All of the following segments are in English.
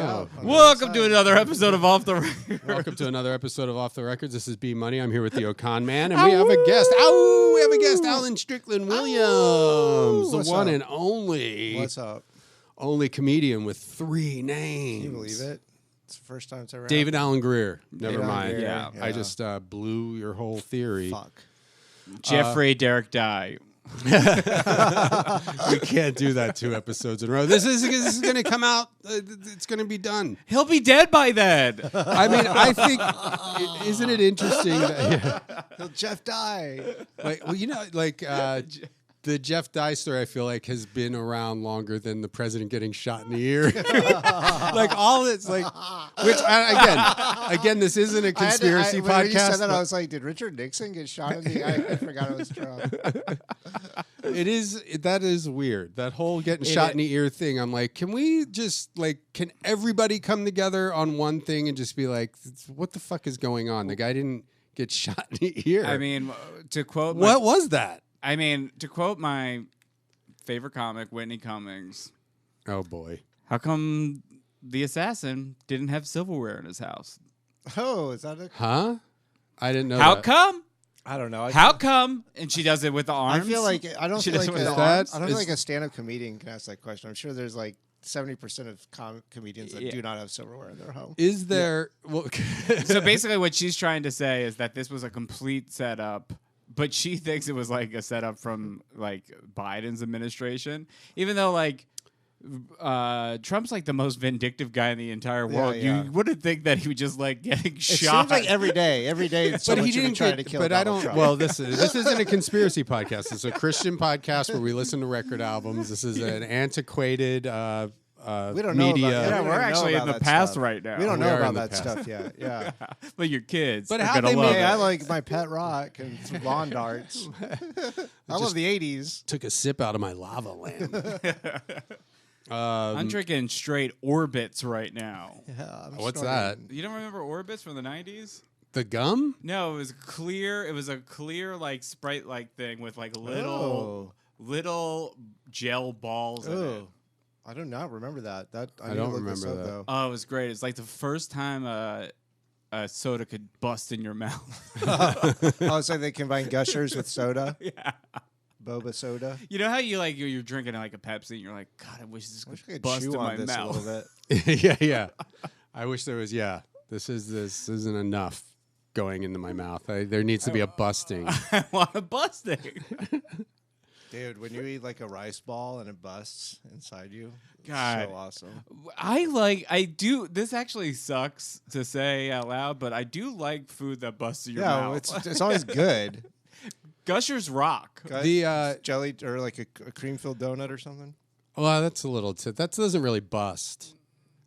go. Welcome to another episode of Off the Record. Welcome to another episode of Off the Records. This is B Money. I'm here with the O'Con Man, and we have a guest. We have a guest, Alan Strickland Williams, the one and only. What's up? Only comedian with 3 names. Can you believe it? It's the first time it's ever David happened. Allen Greer. Never David mind. Allen Yeah. Greer, I just blew your whole theory. Fuck. Jeffrey Derek Dye. We can't do that 2 episodes in a row. This is going to come out. It's going to be done. He'll be dead by then. I mean, I think, isn't it interesting that, Jeff Dye. The Jeff Dye story, I feel like, has been around longer than the president getting shot in the ear. Like, all it's like, which, again, this isn't a conspiracy podcast. When you said that, I was like, did Richard Nixon get shot in the eye? I forgot it was Trump. That is weird. That whole getting shot in the ear thing. I'm like, can we just, can everybody come together on one thing and just be like, what the fuck is going on? The guy didn't get shot in the ear. I mean, to quote... What was that? I mean, to quote my favorite comic, Whitney Cummings. Oh, boy. How come the assassin didn't have silverware in his house? Oh, is that a... Huh? I didn't know How that. come? I don't know. How come? And she does it with the arms? I feel like I don't She feel does like it with a, the arms? I don't feel like a stand-up comedian can ask that question. I'm sure there's like 70% of comedians that do not have silverware in their home. Is there... Well, So basically what she's trying to say is that this was a complete setup, but she thinks it was like a setup from like Biden's administration, even though like Trump's like the most vindictive guy in the entire world. Yeah. You wouldn't think that he would just like getting It shot. seems like every day But he didn't trying to kill But Donald I don't. Trump. Well, this isn't a conspiracy podcast. It's a Christian podcast where we listen to record albums. This is an antiquated we don't know media. about, yeah, we we're don't know actually in about the that past stuff. right now. We don't We know are in about the that past. stuff yet. Yeah. But your kids. But are how gonna they love made- it. I like my pet rock and some lawn darts. I love the 80s. Took a sip out of my lava lamp. I'm drinking straight Orbits right now. Yeah, I'm What's snorting. that? You don't remember Orbits from the 90s? The gum? No, it was clear. It was a clear like Sprite like thing with like little gel balls in it. Oh, I do not remember that. I need to don't look this remember up, that. though. Oh, it was great. It's like the first time a soda could bust in your mouth. Oh, so they combine Gushers with soda? Yeah. Boba soda? You know how you like you're drinking like a Pepsi and you're like, God, I wish this I wish I could could bust chew in my on this a mouth. little bit. Yeah. I wish there was. This isn't enough going into my mouth. There needs to be a busting. I want a busting. Dude, when you eat like a rice ball and it busts inside you, God. it's so awesome. I do. This actually sucks to say out loud, but I do like food that busts in your Yeah, mouth. it's always good. Gushers rock. The Jelly or like a cream-filled donut or something? well, that's a little. That doesn't really bust.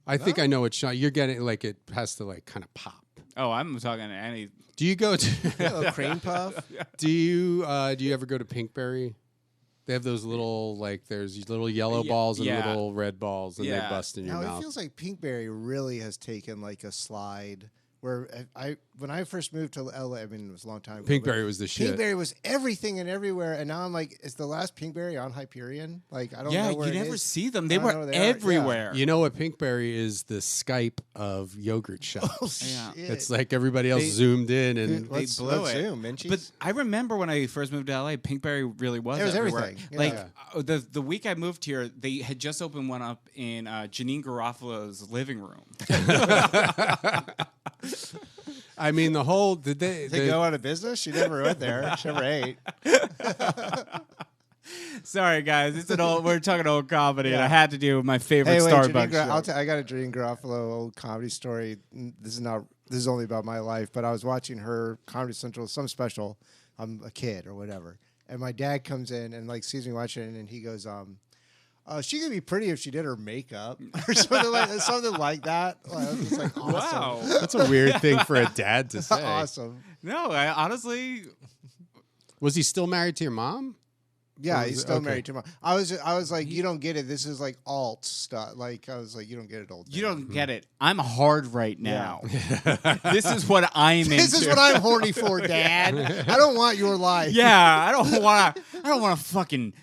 I think I know what shot you're getting. Like it has to like kind of pop. Oh, I'm talking to any. Do you go to? A little cream puff? Do you ever go to Pinkberry? They have those little there's little yellow balls and yeah. little red balls, and they Yeah. bust in your Now, it mouth. feels like Pinkberry really has taken like a slide. Where when I first moved to LA, I mean, it was a long time ago. Pinkberry was the shit. Pinkberry was everything and everywhere, and now I'm like, is the last Pinkberry on Hyperion? Like, I don't Yeah, know where you it never is. see them. I They don't know were where they are. Yeah. everywhere. You know what Pinkberry is? The Skype of yogurt shops. Yeah. Shit. It's like everybody else They- zoomed in, and Let's blew it. zoom, Minchies. But I remember when I first moved to LA, Pinkberry really was It was everywhere. everything. Yeah. Like Yeah. the week I moved here, they had just opened one up in Janine Garofalo's living room. I mean the whole. Did they? They go out of business? She never went there. She never ate. Sorry, guys, we're talking old comedy, and Yeah. I had to do my favorite Hey, wait, Starbucks show. I got a Janine Garofalo old comedy story. This is only about my life, but I was watching her Comedy Central, some special. I'm a kid or whatever, and my dad comes in and like sees me watching it, and he goes, she could be pretty if she did her makeup or something like that. Like, I was just like, awesome. Wow. That's a weird thing for a dad to say. Awesome. No, I honestly, Was he still married to your mom? Yeah, was he's it? still Okay. married to my. I was like, you don't get it. This is like alt stuff. Like I was like, you don't get it, old. you man. don't get it. I'm hard right now. This is what I'm into. This is what I'm horny for, Dad. I don't want your life. Yeah, I don't want to fucking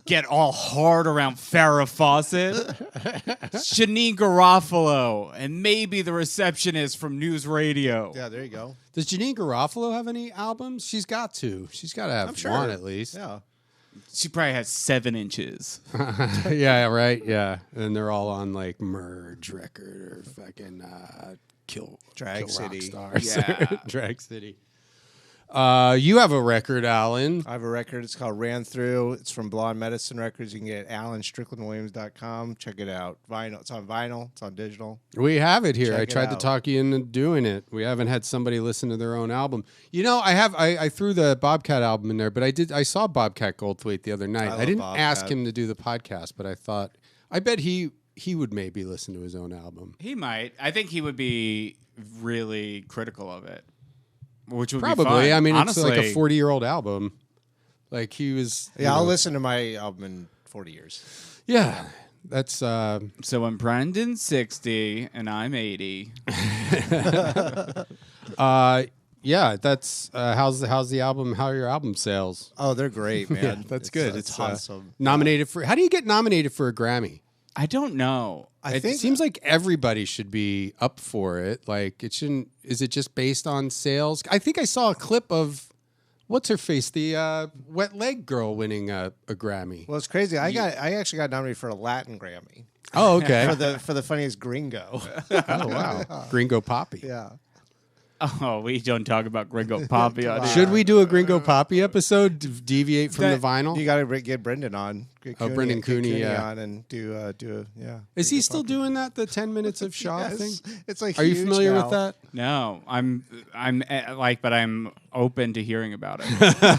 get all hard around Farrah Fawcett. Janine Garofalo, and maybe the receptionist from News Radio. Yeah, there you go. Does Janine Garofalo have any albums? She's got to. She's got to have one at least. Yeah. She probably has 7 inches. Yeah, right. Yeah, and they're all on like Merge record or fucking Drag City. Rockstars. Yeah. Drag City. You have a record, Alan. I have a record. It's called Ran Through. It's from Blonde Medicine Records. You can get it at AlanStricklandWilliams.com. Check it out. Vinyl. It's on vinyl. It's on digital. We have it here. Check I it tried to out. talk you into doing it. We haven't had somebody listen to their own album. You know, I threw the Bobcat album in there, but I saw Bobcat Goldthwait the other night. I didn't ask him to do the podcast, but I bet he would maybe listen to his own album. He might. I think he would be really critical of it. Which would Probably. be fun. I mean, honestly, it's like a 40-year-old album. Like he was. Yeah, I'll listen to my album in 40 years. Yeah, that's. So when Brendan's 60 and I'm 80. Yeah, that's how's the album? How are your album sales? Oh, they're great, man. Yeah, that's good. It's awesome. Nominated for. How do you get nominated for a Grammy? I don't know. I think It seems like everybody should be up for it. Like it shouldn't. Is it just based on sales? I think I saw a clip of what's her face, the wet leg girl winning a Grammy. Well, it's crazy. I actually got nominated for a Latin Grammy Oh, okay. for the funniest gringo. Oh, wow. Gringo Poppy. Yeah. Oh, we don't talk about Gringo Poppy on here. Should we do a Gringo Poppy episode? Deviate from the vinyl. You got to get Brendan on. Get Brendan Cooney, yeah. on and do yeah. Is he still doing that? The 10 minutes of Shaw Yes. thing? It's like Are you huge familiar now. with that? No, I'm but I'm open to hearing about it.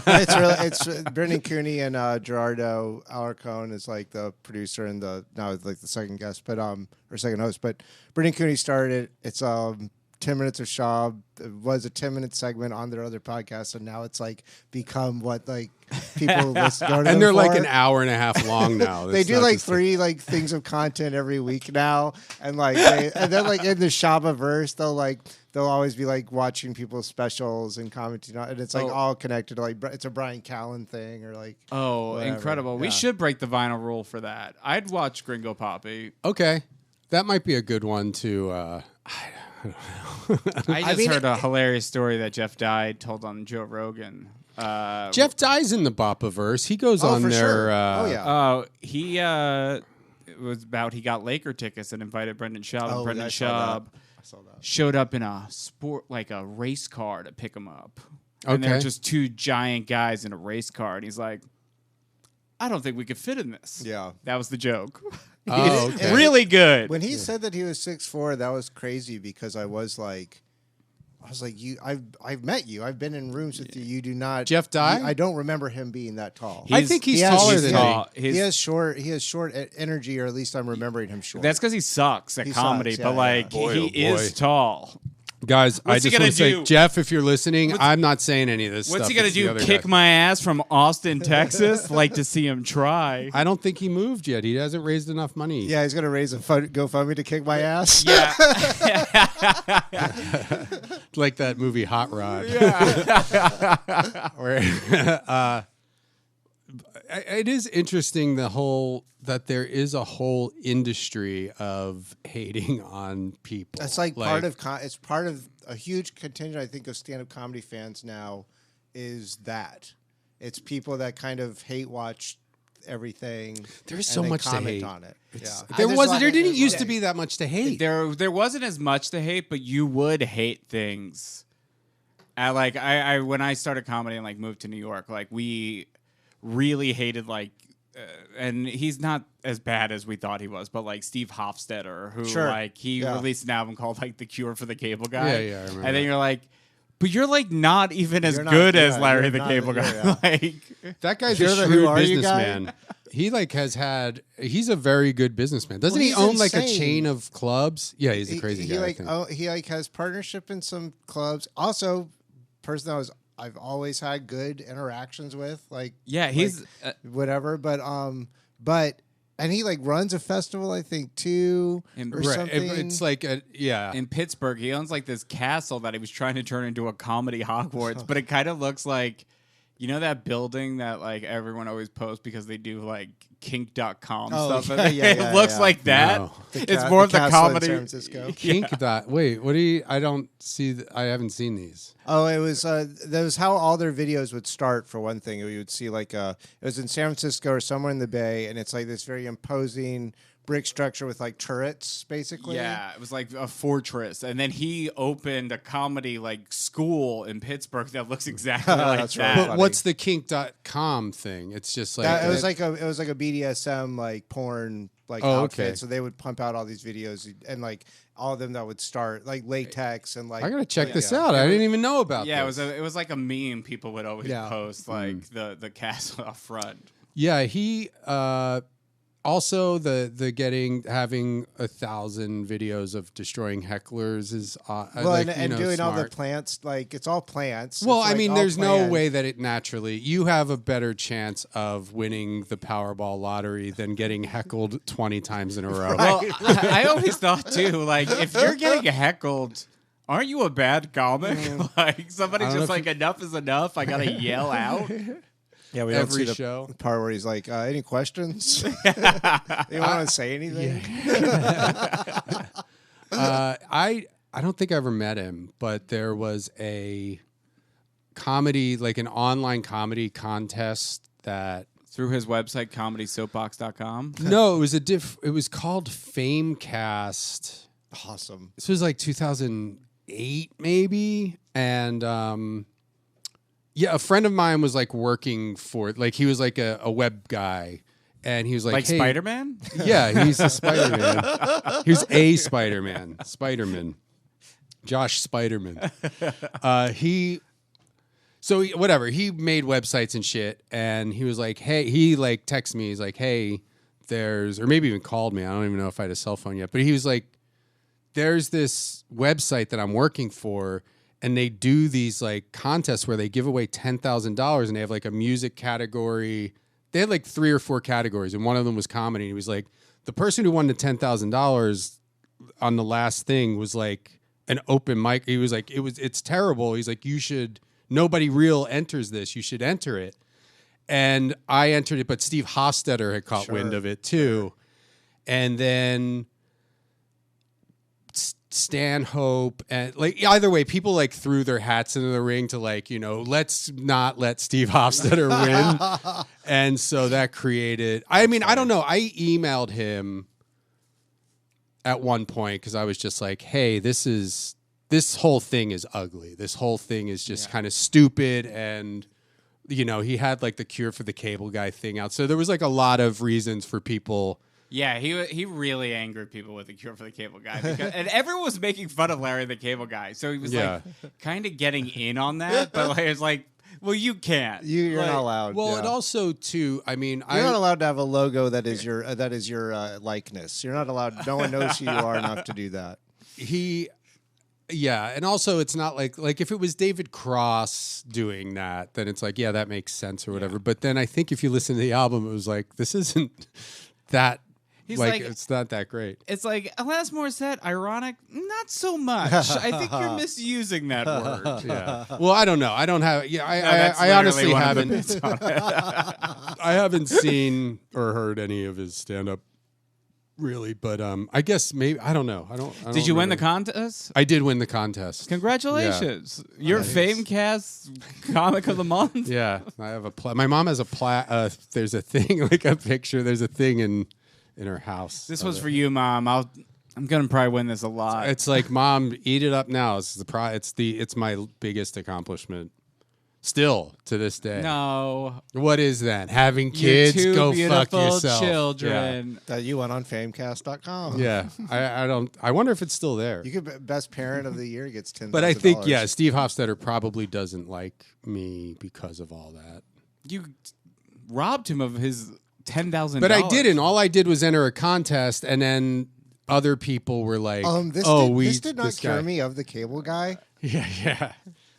It's Brendan Cooney and Gerardo Alarcon is like the producer and now like the second guest, but or second host. But Brendan Cooney started it. It's 10 minutes of Shaw. It was a 10-minute segment on their other podcast, and now it's like become what like people listen go to. And they're like for. an hour and a half long now. They It's do not like just 3 like things of content every week now, and like and then like in the Shaba-verse, they'll always be like watching people's specials and commenting on, and it's like all connected to like it's a Brian Callen thing or like whatever. Incredible. We Yeah. should break the vinyl rule for that. I'd watch Gringo Poppy. Okay. That might be a good one to. I just heard a hilarious story that Jeff Dye told on Joe Rogan. Jeff Dye's in the Boppaverse. He goes on for there. sure. Oh yeah. He it was about he got Laker tickets and invited Brendan Schaub. And Brendan I saw Schaub that. showed up in a sport like a race car to pick him up. And they're Okay. just 2 giant guys in a race car, and he's like, I don't think we could fit in this. Yeah. That was the joke. Oh, okay. Really good. When he said that he was 6'4", that was crazy because I was like, I've met you. I've been in rooms with you. You do not. Jeff Dye? I don't remember him being that tall. I think he's He has- taller he's than tall. me. He has short energy, or at least I'm remembering him short. That's because he sucks at He comedy, sucks, but yeah, like yeah. Boy, he oh, is boy. tall. Guys, I What's he just want to gonna say, do? Jeff, if you're listening, I'm not saying any of this What's stuff. he gonna It's the do? other Kick guy. my ass from Austin, Texas? Like to see him try. I don't think he moved yet. He hasn't raised enough money. Yeah, he's gonna raise a GoFundMe to kick my ass. Yeah. Like that movie Hot Rod. Where, it is interesting that there is a whole industry of hating on people. That's like it's part of a huge contingent, I think, of stand-up comedy fans now. Is that it's people that kind of hate watch everything. There's and so they much to comment hate. on it. Yeah. There didn't used to be that much to hate. There wasn't as much to hate, but you would hate things. I when I started comedy and like moved to New York, like we really hated and he's not as bad as we thought he was, but like Steve Hofstetter, who like he released an album called like The Cure for the Cable Guy. Yeah, I remember And then that. you're like, but you're like not even as You're not- good as yeah, Larry you're the not- Cable Guy. yeah. Like That guy's You're a the Who shrewd Are You guy? businessman. He he's a very good businessman. Doesn't Well, he he's own like a insane. chain of clubs? Yeah, he's a crazy guy. I think. He like has partnership in some clubs. Also, person that I've always had good interactions with. Like yeah, he's whatever. But and he like runs a festival, I think, too, And- or Right, something. It's like in Pittsburgh. He owns like this castle that he was trying to turn into a comedy Hogwarts, but it kind of looks like You know that building that like everyone always posts because they do like kink.com Oh, stuff? yeah, and yeah, it looks yeah. like that. No. It's more of the castle in comedy. San Francisco. Kink dot. Wait, what do you? I don't see. I haven't seen these. Oh, it was that was how all their videos would start. For one thing, you would see like it was in San Francisco or somewhere in the Bay, and it's like this very imposing brick structure with like turrets, basically. Yeah, it was like a fortress. And then he opened a comedy like school in Pittsburgh that looks exactly like That's that. right. But what's the kink.com thing? It's just like It was like a BDSM like porn like Oh, outfit. okay. So they would pump out all these videos and like all of them that would start like latex and like. I gotta check yeah. this out. I didn't even know about. Yeah, this. it was like a meme people would always Yeah. post, like the castle up front. Yeah, he also the having 1,000 videos of destroying hecklers is Well, like, and doing all the smart. plants, like it's all plants. Well, It's, I like, mean, all there's no planned. way that it naturally. You have a better chance of winning the Powerball lottery than getting heckled 20 times in a row. Well, I always thought too, like if you're getting heckled, aren't you a bad comic? Like somebody's don't know just if like enough is enough. I gotta yell out. Yeah, we don't Every see the show. part where he's like, "Any questions? You want to say anything?" I don't think I ever met him, but there was a comedy, like an online comedy contest that. Through his website, comedysoapbox.com. No, it was it was called Famecast. Awesome. This was like 2008 maybe, and yeah, a friend of mine was like working for, like he was like a web guy, and he was like, hey, Spider-Man? yeah, he's a Spider-Man. He was a Spider-Man, Josh Spider-Man. Whatever, he made websites and shit, and he was like, hey, he like texted me, he's like, hey, or maybe even called me, I don't even know if I had a cell phone yet, but he was like, there's this website that I'm working for, and they do these like contests where they give away $10,000, and they have like a music category. They had like 3 or 4 categories, and one of them was comedy. And he was like, the person who won the $10,000 on the last thing was like an open mic. He was like, it's terrible. He's like, nobody real enters this. You should enter it. And I entered it, but Steve Hofstetter had caught wind of it too. And then Stanhope, and like either way, people like threw their hats into the ring to like, let's not let Steve Hofstetter win. And so that created, I mean, I don't know. I emailed him at one point because I was just like, hey, this whole thing is ugly. This whole thing is just kind of stupid. And, he had like the Cure for the Cable Guy thing out. So there was like a lot of reasons for people. Yeah, he really angered people with the Cure for the Cable Guy, and everyone was making fun of Larry the Cable Guy. So he was like kind of getting in on that, but like, it's like, well, you can't. You're not allowed. Well, yeah. it also too. I mean, You're not allowed to have a logo that is your likeness. You're not allowed. No one knows who you are enough to do that. Yeah, and also it's not like if it was David Cross doing that, then it's like, yeah, that makes sense or whatever. But then I think if you listen to the album, it was like, this isn't that. He's like, like, it's not that great. It's like, Alanis Morissette, ironic? Not so much. I think you're misusing that word. Yeah. Well, I don't know. I don't have. Yeah, that's I honestly literally one of the haven't. bits on it. I haven't seen or heard any of his stand up, really. But I guess maybe I don't know. I don't Did you win the remember. contest? I did win the contest. Congratulations. You're Famecast Comic of the Month. Yeah, I have a. My mom has a there's a thing like a picture. There's a thing in her house. This was for you, Mom. I'm gonna probably win this a lot. It's like, Mom, eat it up now. It's my biggest accomplishment. Still to this day. No. What is that? Having kids? You're two Go beautiful fuck yourself. children. That you went on Famecast.com. Yeah. I don't. I wonder if it's still there. You could best parent of the year gets $10,000. But I think Steve Hofstetter probably doesn't like me because of all that. You robbed him of his $10,000. But I didn't. All I did was enter a contest, and then other people were like, this did not cure me of the cable guy. Yeah.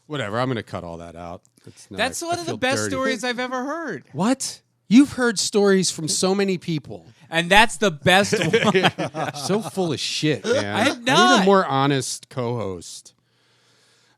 Whatever. I'm going to cut all that out. That's one of the best stories I've ever heard. What? You've heard stories from so many people. And that's the best one. So full of shit, man. I need a more honest co-host.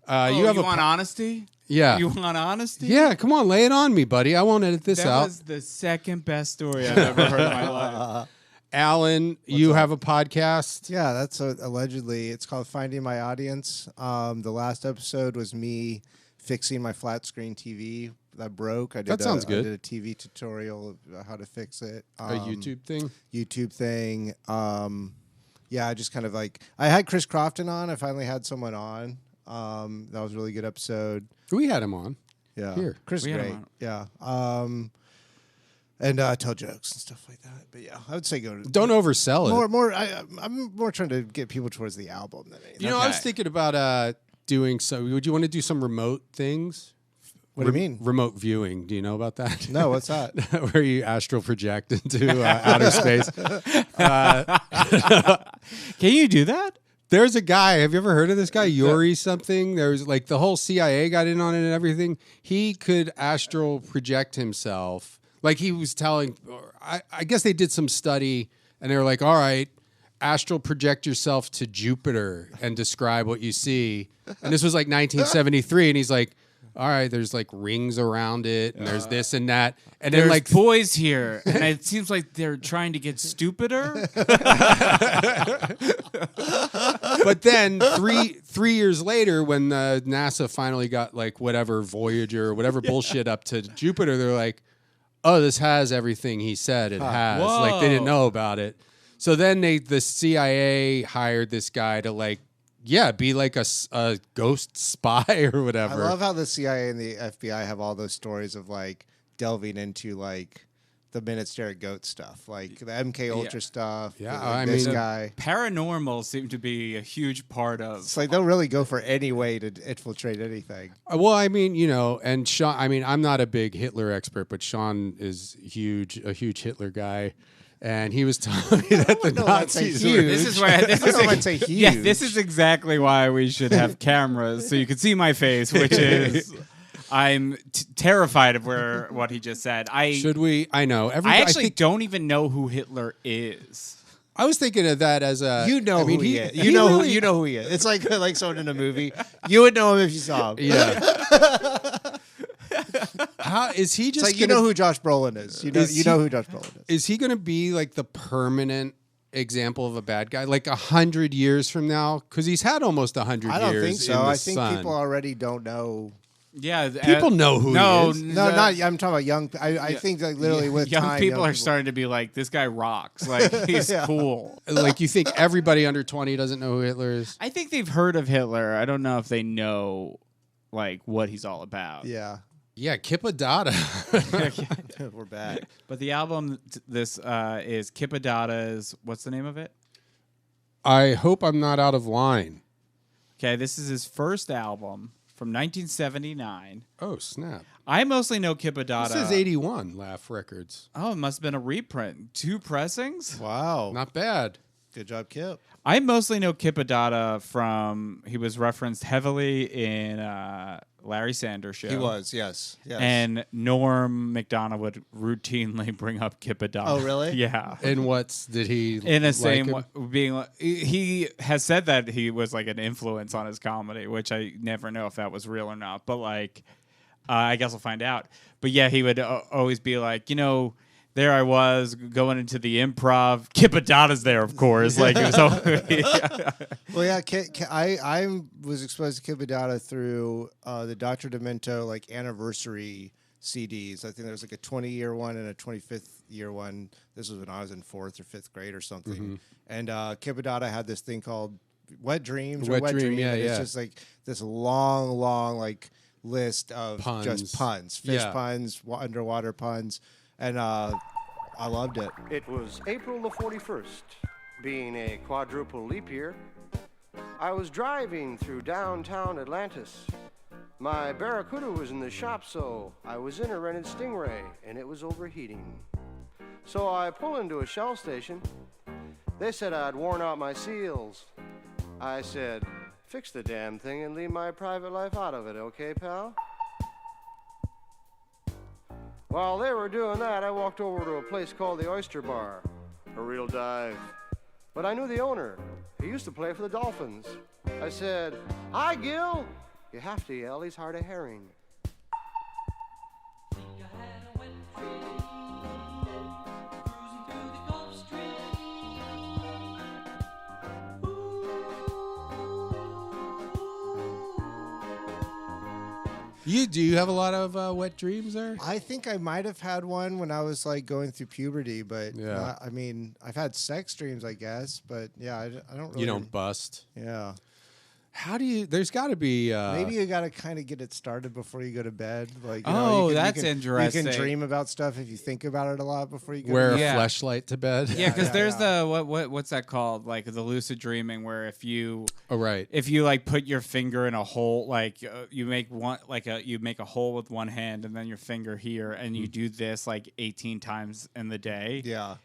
You want honesty? Yeah. You want honesty? Yeah, come on, lay it on me, buddy. I won't edit this That out. was the second best story I've ever heard in my life. Alan, you have a podcast. Yeah, that's allegedly. It's called Finding My Audience. The last episode was me fixing my flat screen TV that broke. That sounds good. I did a TV tutorial of how to fix it. A YouTube thing? YouTube thing. Yeah, I just kind of like, I had Chris Crofton on. I finally had someone on. That was a really good episode. We had him on. Yeah. Here. Chris We is had great. him Yeah. And tell jokes and stuff like that. But yeah, I would say go to Don't oversell it. I'm more trying to get people towards the album than anything. You know, I was Okay. thinking about doing so. Would you want to do some remote things? What do you mean? Remote viewing. Do you know about that? No, what's that? Where you astral project into outer space. Can you do that? There's a guy. Have you ever heard of this guy, Yuri something? There's like the whole CIA got in on it and everything. He could astral project himself. Like he was telling, I guess they did some study and they were like, all right, astral project yourself to Jupiter and describe what you see. And this was like 1973. And he's like, all right, there's like rings around it and there's this and that. And There's then like boys here, and it seems like they're trying to get stupider. But then three years later, when NASA finally got like whatever Voyager or whatever bullshit up to Jupiter, they're like, "Oh, this has everything he said it has." Whoa. Like they didn't know about it. So then the CIA hired this guy to like, be like a ghost spy or whatever. I love how the CIA and the FBI have all those stories of like delving into like the minute stare at goat stuff, like the MK Ultra stuff. Yeah, like I this mean- guy. Paranormal seem to be a huge part of. It's like they'll really go for any way to infiltrate anything. Well, I mean, you know, and Sean. I mean, I'm not a big Hitler expert, but Sean is a huge Hitler guy. And he was telling me that the know I'd say Nazis huge. were... This is why. This I don't is know if I'd say huge. Yeah, this is exactly why we should have cameras so you can see my face, which is I'm terrified of what he just said. Should we? I know. I actually don't even know who Hitler is. I was thinking of that as a. You know I mean, who he is. he You know really- who he is. It's like someone in a movie. You would know him if you saw him. Yeah. How is he It's just? like you know who Josh Brolin is. You know who Josh Brolin is. Is he going to be like the permanent example of a bad guy, like 100 years from now? Because he's had almost 100 years. I don't think so. in the I think sun. people already don't know. Yeah, People know who he is. No, not. I'm talking about young. I think like literally with young time, people are starting to be like, this guy rocks. Like he's cool. Like you think everybody under 20 doesn't know who Hitler is? I think they've heard of Hitler. I don't know if they know like what he's all about. Yeah, Yeah, Kip Addotta. we're back. But the album, this is Kip Addotta's. What's the name of it? I hope I'm not out of line. Okay, this is his first album from 1979. Oh snap! I mostly know Kip Addotta. This is 81 Laugh Records. Oh, it must have been a reprint. 2 pressings? Wow, Not bad. good job, Kip. I mostly know Kip Addotta from, he was referenced heavily in Larry Sanders Show. He was, yes. And Norm Macdonald would routinely bring up Kip Addotta. Oh, really? Yeah. And what's did he In the like same him? way, being like, he has said that he was like an influence on his comedy, which I never know if that was real or not. But like, I guess I'll find out. But yeah, he would always be like, you know, there I was going into the improv. Kip Addotta's there, of course. Like it was Well, yeah, I was exposed to Kip Addotta through the Dr. Demento like anniversary CDs. I think there was like a 20-year one and a 25th year one. This was when I was in 4th or 5th grade or something. Mm-hmm. And Kip Addotta had this thing called Wet Dreams. Wet or Wet Dream, Dream. yeah, and yeah. It's just like this long like list of Puns. just puns, fish Yeah. puns, underwater puns, and I loved it. It was April the 41st, being a quadruple leap year. I was driving through downtown Atlantis. My Barracuda was in the shop, so I was in a rented Stingray, and it was overheating. So I pull into a Shell station. They said I'd worn out my seals. I said, fix the damn thing and leave my private life out of it, okay, pal? While they were doing that, I walked over to a place called the Oyster Bar. A real dive. But I knew the owner. He used to play for the Dolphins. I said, hi, Gil. You have to yell, he's hard of hearing. Do you have a lot of wet dreams there? I think I might have had one when I was like going through puberty, but Yeah. I mean, I've had sex dreams, I guess, but yeah, I don't really. You don't bust. Yeah. How do you? There's got to be. Maybe you got to kind of get it started before you go to bed. Like, That's you interesting. can dream about stuff if you think about it a lot before you go wear to a bed. Yeah. fleshlight to bed. Yeah, because Yeah, there's yeah. the what's that called? Like the lucid dreaming, where Oh right. if you like put your finger in a hole, like you make you make a hole with one hand and then your finger here, and you do this like 18 times in the day. Yeah.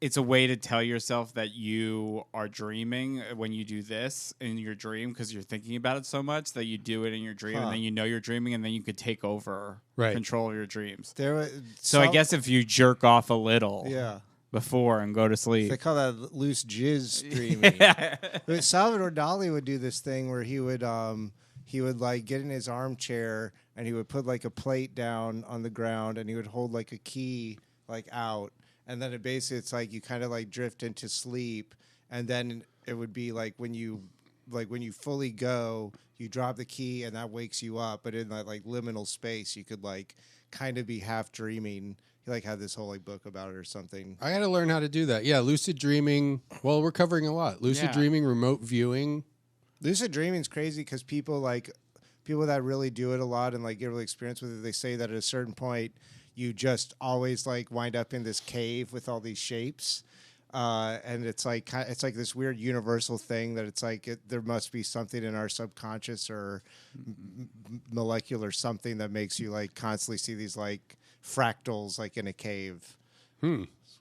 It's a way to tell yourself that you are dreaming when you do this in your dream, because you're thinking about it so much that you do it in your dream, and then you know you're dreaming, and then you could take over control of your dreams. So I guess if you jerk off a little before and go to sleep. They call that loose jizz dreaming. But Salvador Dali would do this thing where he would like get in his armchair and he would put like a plate down on the ground and he would hold like a key like out, and then it's like you kind of like drift into sleep, and then it would be like when you fully go, you drop the key and that wakes you up, but in that like liminal space you could like kind of be half dreaming. He like had this whole like book about it or something. I got to learn how to do that. Yeah, lucid dreaming. Well, we're covering a lot. Lucid dreaming, remote viewing. Lucid dreaming is crazy because people that really do it a lot and like get really experience with it, they say that at a certain point you just always like wind up in this cave with all these shapes. And it's like this weird universal thing that it's like there must be something in our subconscious or molecular something that makes you like constantly see these like fractals like in a cave.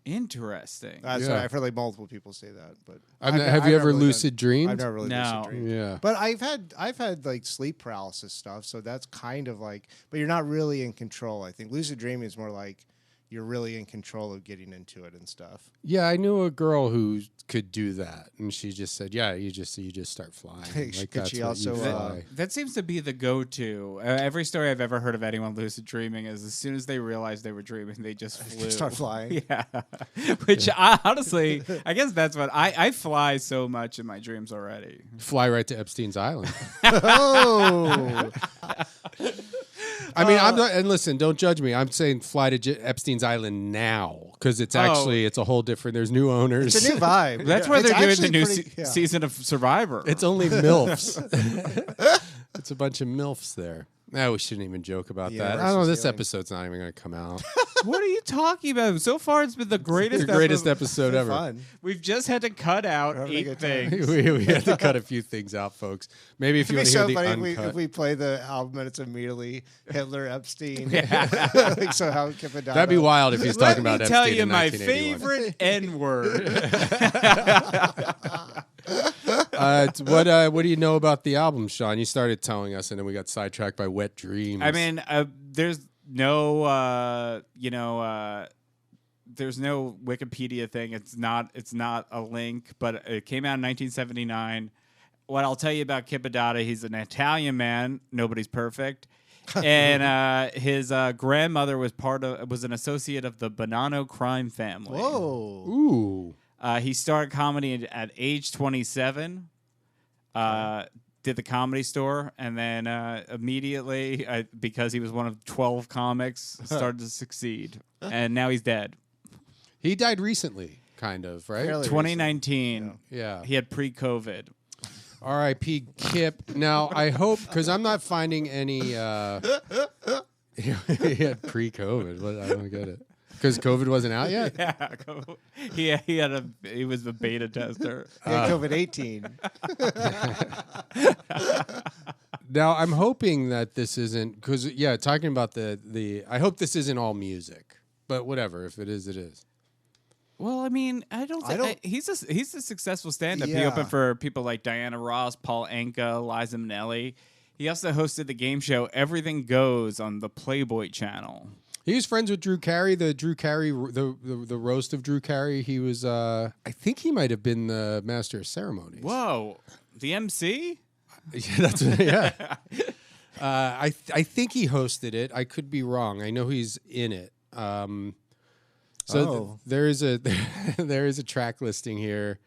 Interesting. That's right. I've heard like multiple people say that, but Have you ever lucid dreamed? I've never really lucid dreamed. Yeah, but I've had like sleep paralysis stuff, so that's kind of like, but you're not really in control. I think lucid dreaming is more like you're really in control of getting into it and stuff. Yeah, I knew a girl who could do that, and she just said, "Yeah, you just start flying." Like Could she also? That seems to be the go-to. Every story I've ever heard of anyone lucid dreaming is as soon as they realized they were dreaming, they just flew. Start flying. Yeah. Which I honestly, I guess that's what I fly so much in my dreams already. Fly right to Epstein's island. Oh. I mean, I'm not, and listen, don't judge me. I'm saying fly to Epstein's island now because it's actually it's a whole different. There's new owners. It's a new vibe. That's where It's they're doing actually the new pretty- season of Survivor. It's only milfs. It's a bunch of milfs there. No, we shouldn't even joke about that. I don't know. This episode's not even going to come out. What are you talking about? So far, it's been the greatest. The greatest episode ever. Fun. We've just had to cut out having a 8 good time. things. we had to cut a few things out, folks. Maybe if you want It'd be to hear so the funny uncut. if we play the album and it's immediately Hitler, Epstein. Like, so how Kip Addotta. That'd be wild if he's Let talking me about tell Epstein you in my 1981. favorite N-word. What do you know about the album, Sean? You started telling us, and then we got sidetracked by Wet Dreams. I mean, there's no, there's no Wikipedia thing. It's not a link, but it came out in 1979. What I'll tell you about Kip Addotta, he's an Italian man. Nobody's perfect. And his grandmother was an associate of the Bonanno crime family. Whoa. Ooh. He started comedy at age 27. Did the Comedy Store, and then immediately, because he was one of 12 comics, started to succeed. And now he's dead. He died recently, kind of, right? Fairly 2019. Yeah. He had pre-COVID. R.I.P. Kip. Now, I hope, because I'm not finding any... he had pre-COVID. I don't get it. Because COVID wasn't out yet? Yeah, he was the beta tester. COVID-18. Now, I'm hoping that this isn't... Because, talking about the... I hope this isn't all music. But whatever. If it is, it is. Well, I mean, I don't think he's a successful stand-up. He opened for people like Diana Ross, Paul Anka, Liza Minnelli. He also hosted the game show Everything Goes on the Playboy Channel. He was friends with Drew Carey. The roast of Drew Carey. He was, I think he might have been the master of ceremonies. Whoa, the MC? Yeah, that's yeah. I think he hosted it. I could be wrong. I know he's in it. There is a track listing here,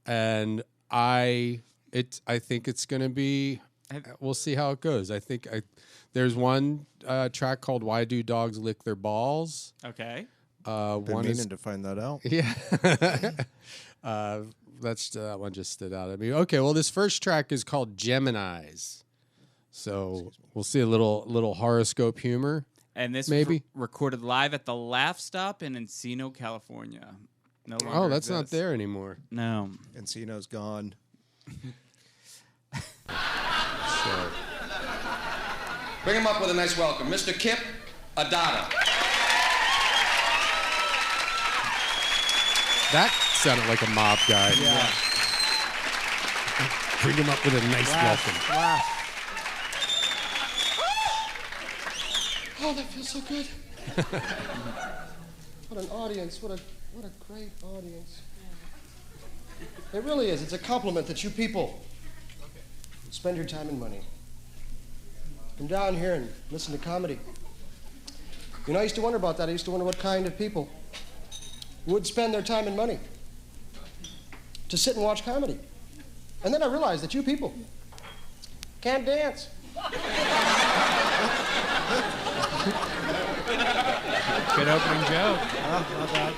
and I think it's going to be. We'll see how it goes. There's one track called "Why Do Dogs Lick Their Balls?" Okay. Been meaning to find that out. Yeah. That one just stood out at me. Okay, well, this first track is called Geminis. So we'll see a little horoscope humor. And this maybe was recorded live at the Laugh Stop in Encino, California. No longer that's exists. not there anymore. No. Encino's gone. Bring him up with a nice welcome. Mr. Kip Addotta. That sounded like a mob guy. Yeah. Bring him up with a nice welcome. Oh, that feels so good. What an audience. What a great audience. It really is. It's a compliment that you people spend your time and money. Come down here and listen to comedy. You know, I used to wonder about that. I used to wonder what kind of people would spend their time and money to sit and watch comedy. And then I realized that you people can't dance. Good opening joke. Not bad.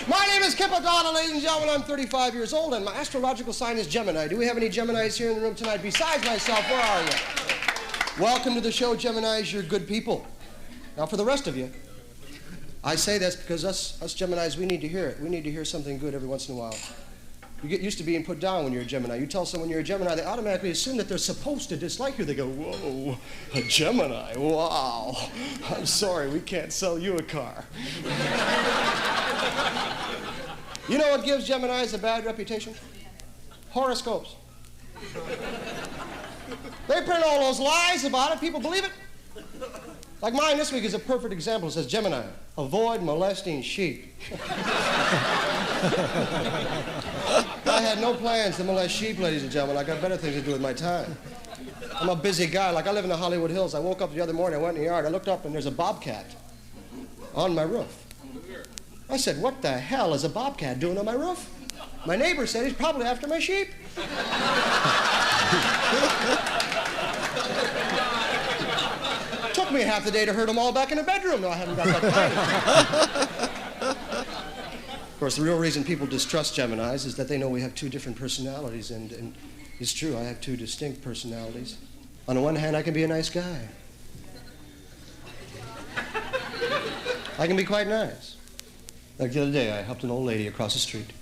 My name is Kip Addotta, ladies and gentlemen. I'm 35 years old, and my astrological sign is Gemini. Do we have any Geminis here in the room tonight besides myself? Where are you? Welcome to the show, Geminis. You're good people. Now, for the rest of you, I say this because us Geminis, we need to hear it. We need to hear something good every once in a while. You get used to being put down when you're a Gemini. You tell someone you're a Gemini, they automatically assume that they're supposed to dislike you. They go, whoa, a Gemini, wow. I'm sorry, we can't sell you a car. You know what gives Geminis a bad reputation? Horoscopes. They print all those lies about it. People believe it. Like mine this week is a perfect example. It says, Gemini, avoid molesting sheep. I had no plans to molest sheep, ladies and gentlemen. I got better things to do with my time. I'm a busy guy. Like, I live in the Hollywood Hills. I woke up the other morning, I went in the yard, I looked up, and there's a bobcat on my roof. I said, what the hell is a bobcat doing on my roof? My neighbor said he's probably after my sheep. Took me half the day to herd them all back in the bedroom. No, I haven't got that time. Of course, the real reason people distrust Geminis is that they know we have two different personalities, and it's true, I have two distinct personalities. On the one hand, I can be a nice guy. I can be quite nice. Like the other day, I helped an old lady across the street.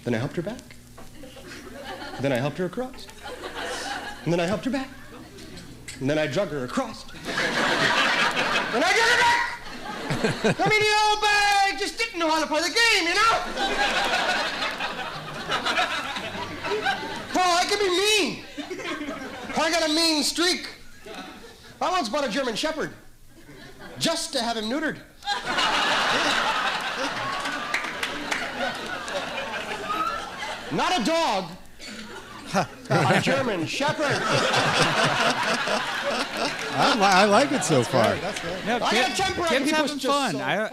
Then I helped her back. Then I helped her across. And then I helped her back. And then I drug her across. And I drug her back! I mean, the old bag just didn't know how to play the game, you know? Oh, I can be mean. I got a mean streak. I once bought a German Shepherd just to have him neutered. Not a dog, a German Shepherd. I like it so far. No, I got a temper. Kim's People's having just fun. so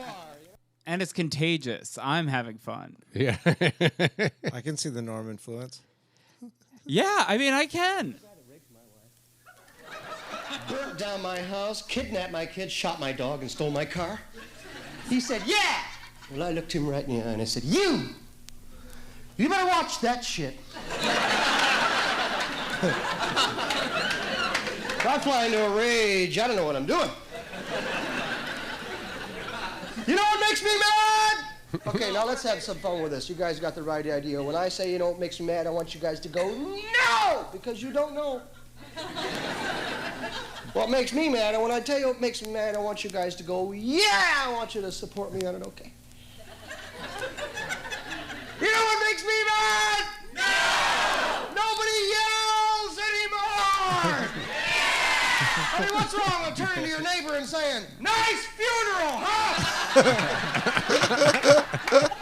And it's contagious. I'm having fun. Yeah. I can see the Norm influence. Yeah, I mean, I can. burnt down my house, kidnapped my kids, shot my dog, and stole my car. He said, yeah. Well, I looked him right in the eye and I said, you better watch that shit. I fly into a rage. I don't know what I'm doing. You know what makes me mad? Okay, now let's have some fun with this. You guys got the right idea. When I say, you know what makes me mad, I want you guys to go, no, because you don't know. What makes me mad, and when I tell you what makes me mad, I want you guys to go, yeah, I want you to support me on it, okay? You know what makes me mad? No! Nobody yells anymore! I mean, what's wrong with turning to your neighbor and saying, nice funeral, huh?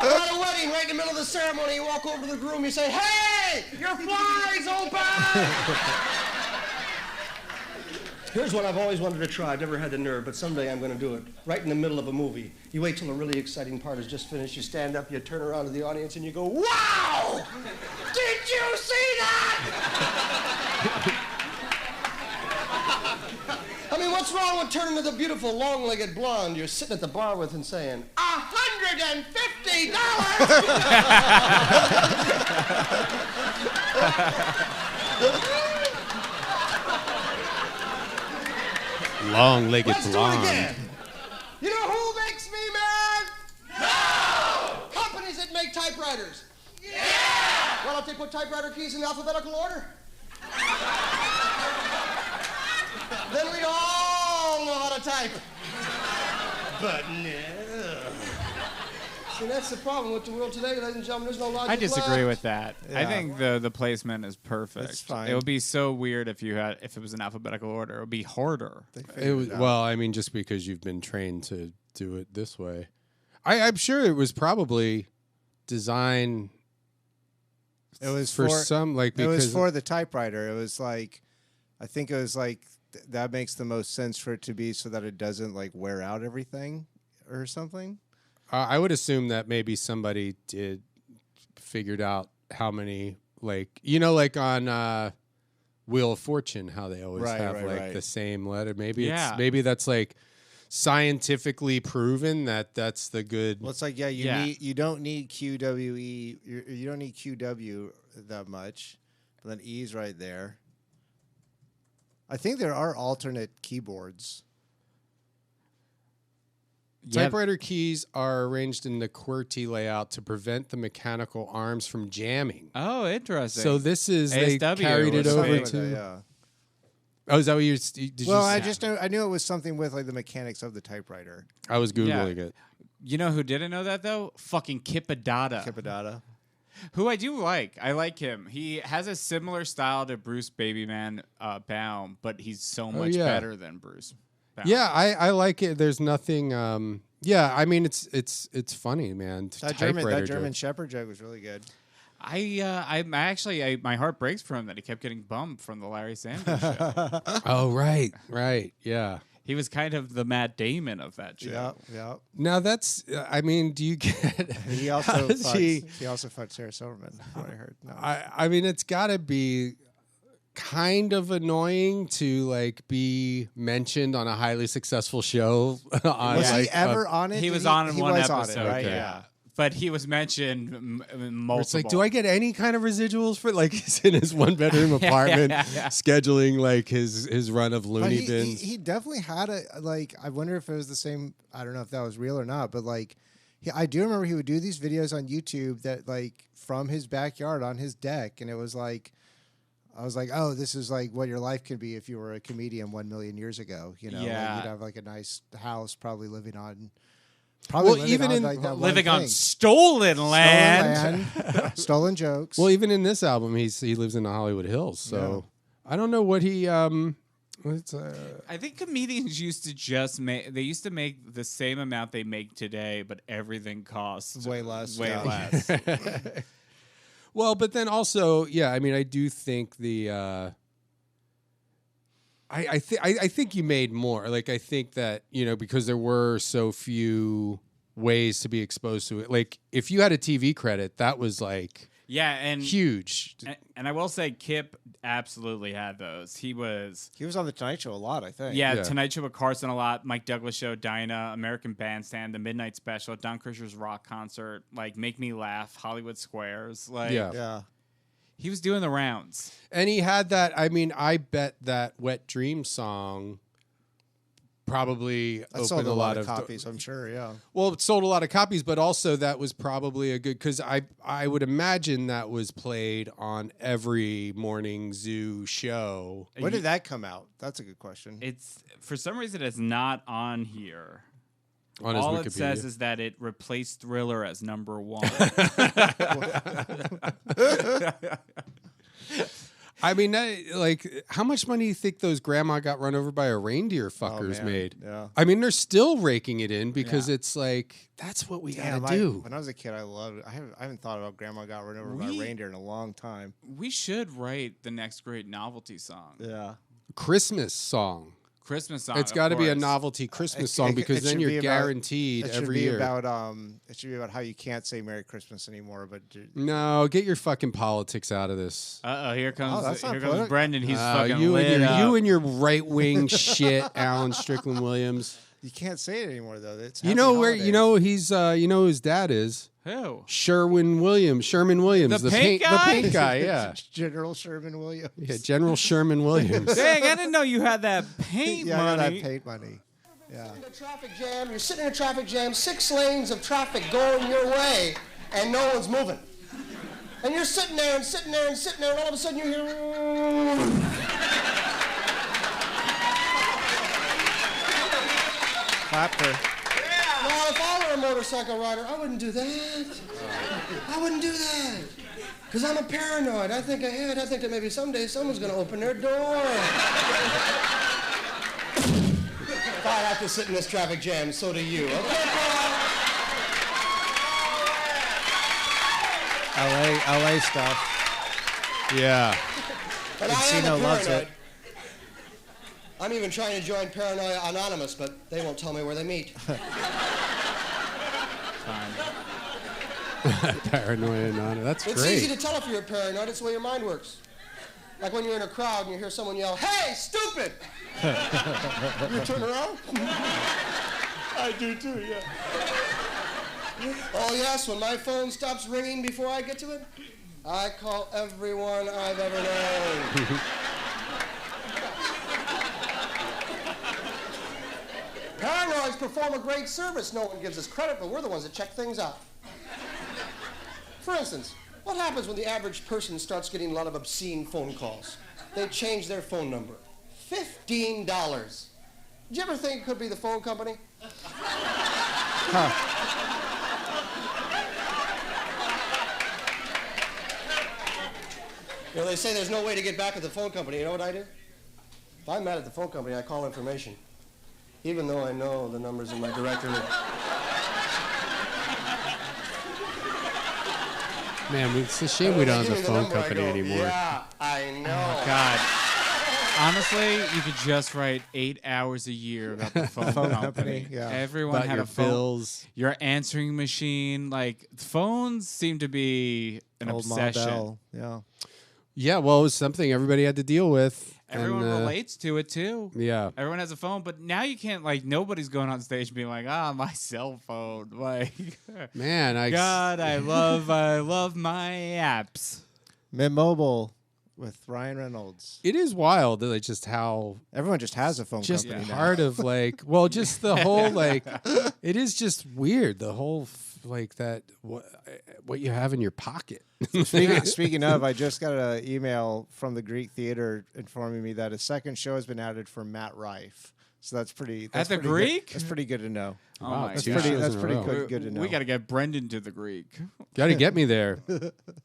At a wedding, right in the middle of the ceremony, you walk over to the groom, you say, hey, your fly's open! Here's one I've always wanted to try. I've never had the nerve, but someday I'm going to do it. Right in the middle of a movie. You wait till a really exciting part is just finished. You stand up, you turn around to the audience, and you go, "Wow! Did you see that?" I mean, what's wrong with turning to the beautiful, long-legged blonde you're sitting at the bar with and saying, $150? Long-legged Let's do it blonde. again. You know who makes me mad? No! Companies that make typewriters. Yeah! Why don't they put typewriter keys in alphabetical order? Then we'd all know how to type. But no. See, that's the problem with the world today, ladies and gentlemen. There's no logic I disagree left. with that. I think the placement is perfect. It's fine. It would be so weird if it was in alphabetical order. It would be harder. It was, well, I mean, just because you've been trained to do it this way. I'm sure it was probably designed It was for some, like, It was because for the typewriter. It was like, I think it was like that makes the most sense for it to be so that it doesn't like wear out everything or something. I would assume that maybe somebody figured out how many, like, you know, like on Wheel of Fortune, how they always have the same letter. Maybe maybe that's like scientifically proven that that's the good. Well, it's like you don't need QWE. You don't need QW that much, but then E's right there. I think there are alternate keyboards. Typewriter keys are arranged in the QWERTY layout to prevent the mechanical arms from jamming. Oh, interesting. So this is they ASW carried it was over made. to. Yeah. Oh, is that what you did? Well, you I just know, I knew it was something with like the mechanics of the typewriter. I was googling it. You know who didn't know that though? Fucking Kip Addotta. Kip Addotta. Who I do like. I like him. He has a similar style to Bruce Babyman Baum, but he's so much better than Bruce Baum. Yeah, I like it. There's nothing. Yeah, I mean it's funny, man. That German Shepherd joke was really good. I'm actually my heart breaks for him that he kept getting bumped from the Larry Sanders Show. Oh right, yeah. He was kind of the Matt Damon of that show. Yeah. Now that's. I mean, do you get? He also fucked Sarah Silverman. What I heard. No. I mean, it's got to be kind of annoying to like be mentioned on a highly successful show. Was he ever on it? He was on one was episode, on it, right? Okay. Yeah. But he was mentioned multiple. It's like, do I get any kind of residuals for like he's in his one bedroom apartment scheduling like his run of Looney Bins? He definitely had a like. I wonder if it was the same. I don't know if that was real or not, but like, I do remember he would do these videos on YouTube that like from his backyard on his deck, and it was like, I was like, oh, this is like what your life could be if you were a comedian 1 million years ago. You know, like you'd have like a nice house, probably living on. Living on stolen land. Stolen jokes. Well, even in this album, he lives in the Hollywood Hills, so I don't know what he. I think comedians used to just make. They used to make the same amount they make today, but everything costs way less. less. Well, but then also, yeah, I mean, I do think the. I think you made more. Like, I think that, you know, because there were so few ways to be exposed to it. Like, if you had a TV credit, that was like and huge. And I will say, Kip absolutely had those. He was on the Tonight Show a lot, I think. Yeah, Tonight Show with Carson a lot. Mike Douglas Show, Dinah, American Bandstand, The Midnight Special, Don Kirshner's rock concert, like Make Me Laugh, Hollywood Squares. Like, yeah. He was doing the rounds. And he had that, I mean, I bet that Wet Dream song probably opened a lot of copies, I'm sure, yeah. Well, it sold a lot of copies, but also that was probably a good, because I would imagine that was played on every morning zoo show. When did that come out? That's a good question. It's, for some reason, it's not on here. On All his Wikipedia. It says is that it replaced Thriller as #1. I mean, like, how much money do you think those grandma got run over by a reindeer fuckers made? Yeah. I mean, they're still raking it in because it's like, that's what we gotta do. When I was a kid, I loved it. I haven't thought about grandma got run over by a reindeer in a long time. We should write the next great novelty song. Yeah. Christmas song. Christmas song. It's got to be a novelty Christmas song because then you're guaranteed every year. It should be about how you can't say Merry Christmas anymore. But No, get your fucking politics out of this. Here comes that's not Brendan. He's fucking you lit up. you and your right wing shit, Alan Strickland Williams. you can't say it anymore, though. It's You Happy know where? Holidays. You know he's. You know who his dad is. Who? Sherman Williams. The paint guy? The paint guy. Yeah. General Sherman Williams. Yeah. General Sherman Williams. Dang, I didn't know you had that paint Yeah, I money. got that paint money. Yeah. In a traffic jam, you're sitting in a traffic jam, 6 lanes of traffic going your way, and no one's moving. And you're sitting there and sitting there and sitting there, and all of a sudden you hear. Clapper. Now, if I were a motorcycle rider, I wouldn't do that. I wouldn't do that. Because I'm a paranoid. I think ahead. I think that maybe someday someone's going to open their door. If I have to sit in this traffic jam, so do you. Okay, LA stuff. Yeah. but I am Encino a loves paranoid. it. I'm even trying to join Paranoia Anonymous, but they won't tell me where they meet. Paranoia Nana. That's It's great. easy to tell if you're a paranoid. It's the way your mind works. Like when you're in a crowd and you hear someone yell, "Hey, stupid!" You turn around. I do too, yeah. Oh yes, when my phone stops ringing before I get to it, I call everyone I've ever known. Paranoids perform a great service. No one gives us credit, but we're the ones that check things out. For instance, what happens when the average person starts getting a lot of obscene phone calls? They change their phone number. $15. Did you ever think it could be the phone company? You know, they say there's no way to get back at the phone company. You know what I do? If I'm mad at the phone company, I call information. Even though I know the numbers in my directory. Man, it's a shame we don't have Give the me phone number, I company go, anymore. Yeah, I know. God. Honestly, you could just write 8 hours a year about the phone company. Yeah. Everyone About had your a phone. bills. Your answering machine. Like, phones seem to be an Old Ma obsession. Bell. Yeah. Yeah, well, it was something everybody had to deal with. Everyone and, relates to it, too. Yeah. Everyone has a phone, but now you can't, like, nobody's going on stage being like, my cell phone. Like, Man, God, I love my apps. Mint Mobile with Ryan Reynolds. It is wild, like just how Everyone just has a phone just company now. part of like, well, just the whole like, it is just weird. The whole like that what you have in your pocket. Speaking of, I just got an email from the Greek Theater informing me that a second show has been added for Matt Rife. So that's pretty. That's the pretty Greek? Good. That's pretty good to know. Oh Wow, my That's two God. pretty. shows That's in a pretty row. good to know. We got to get Brendan to the Greek. Got to get me there.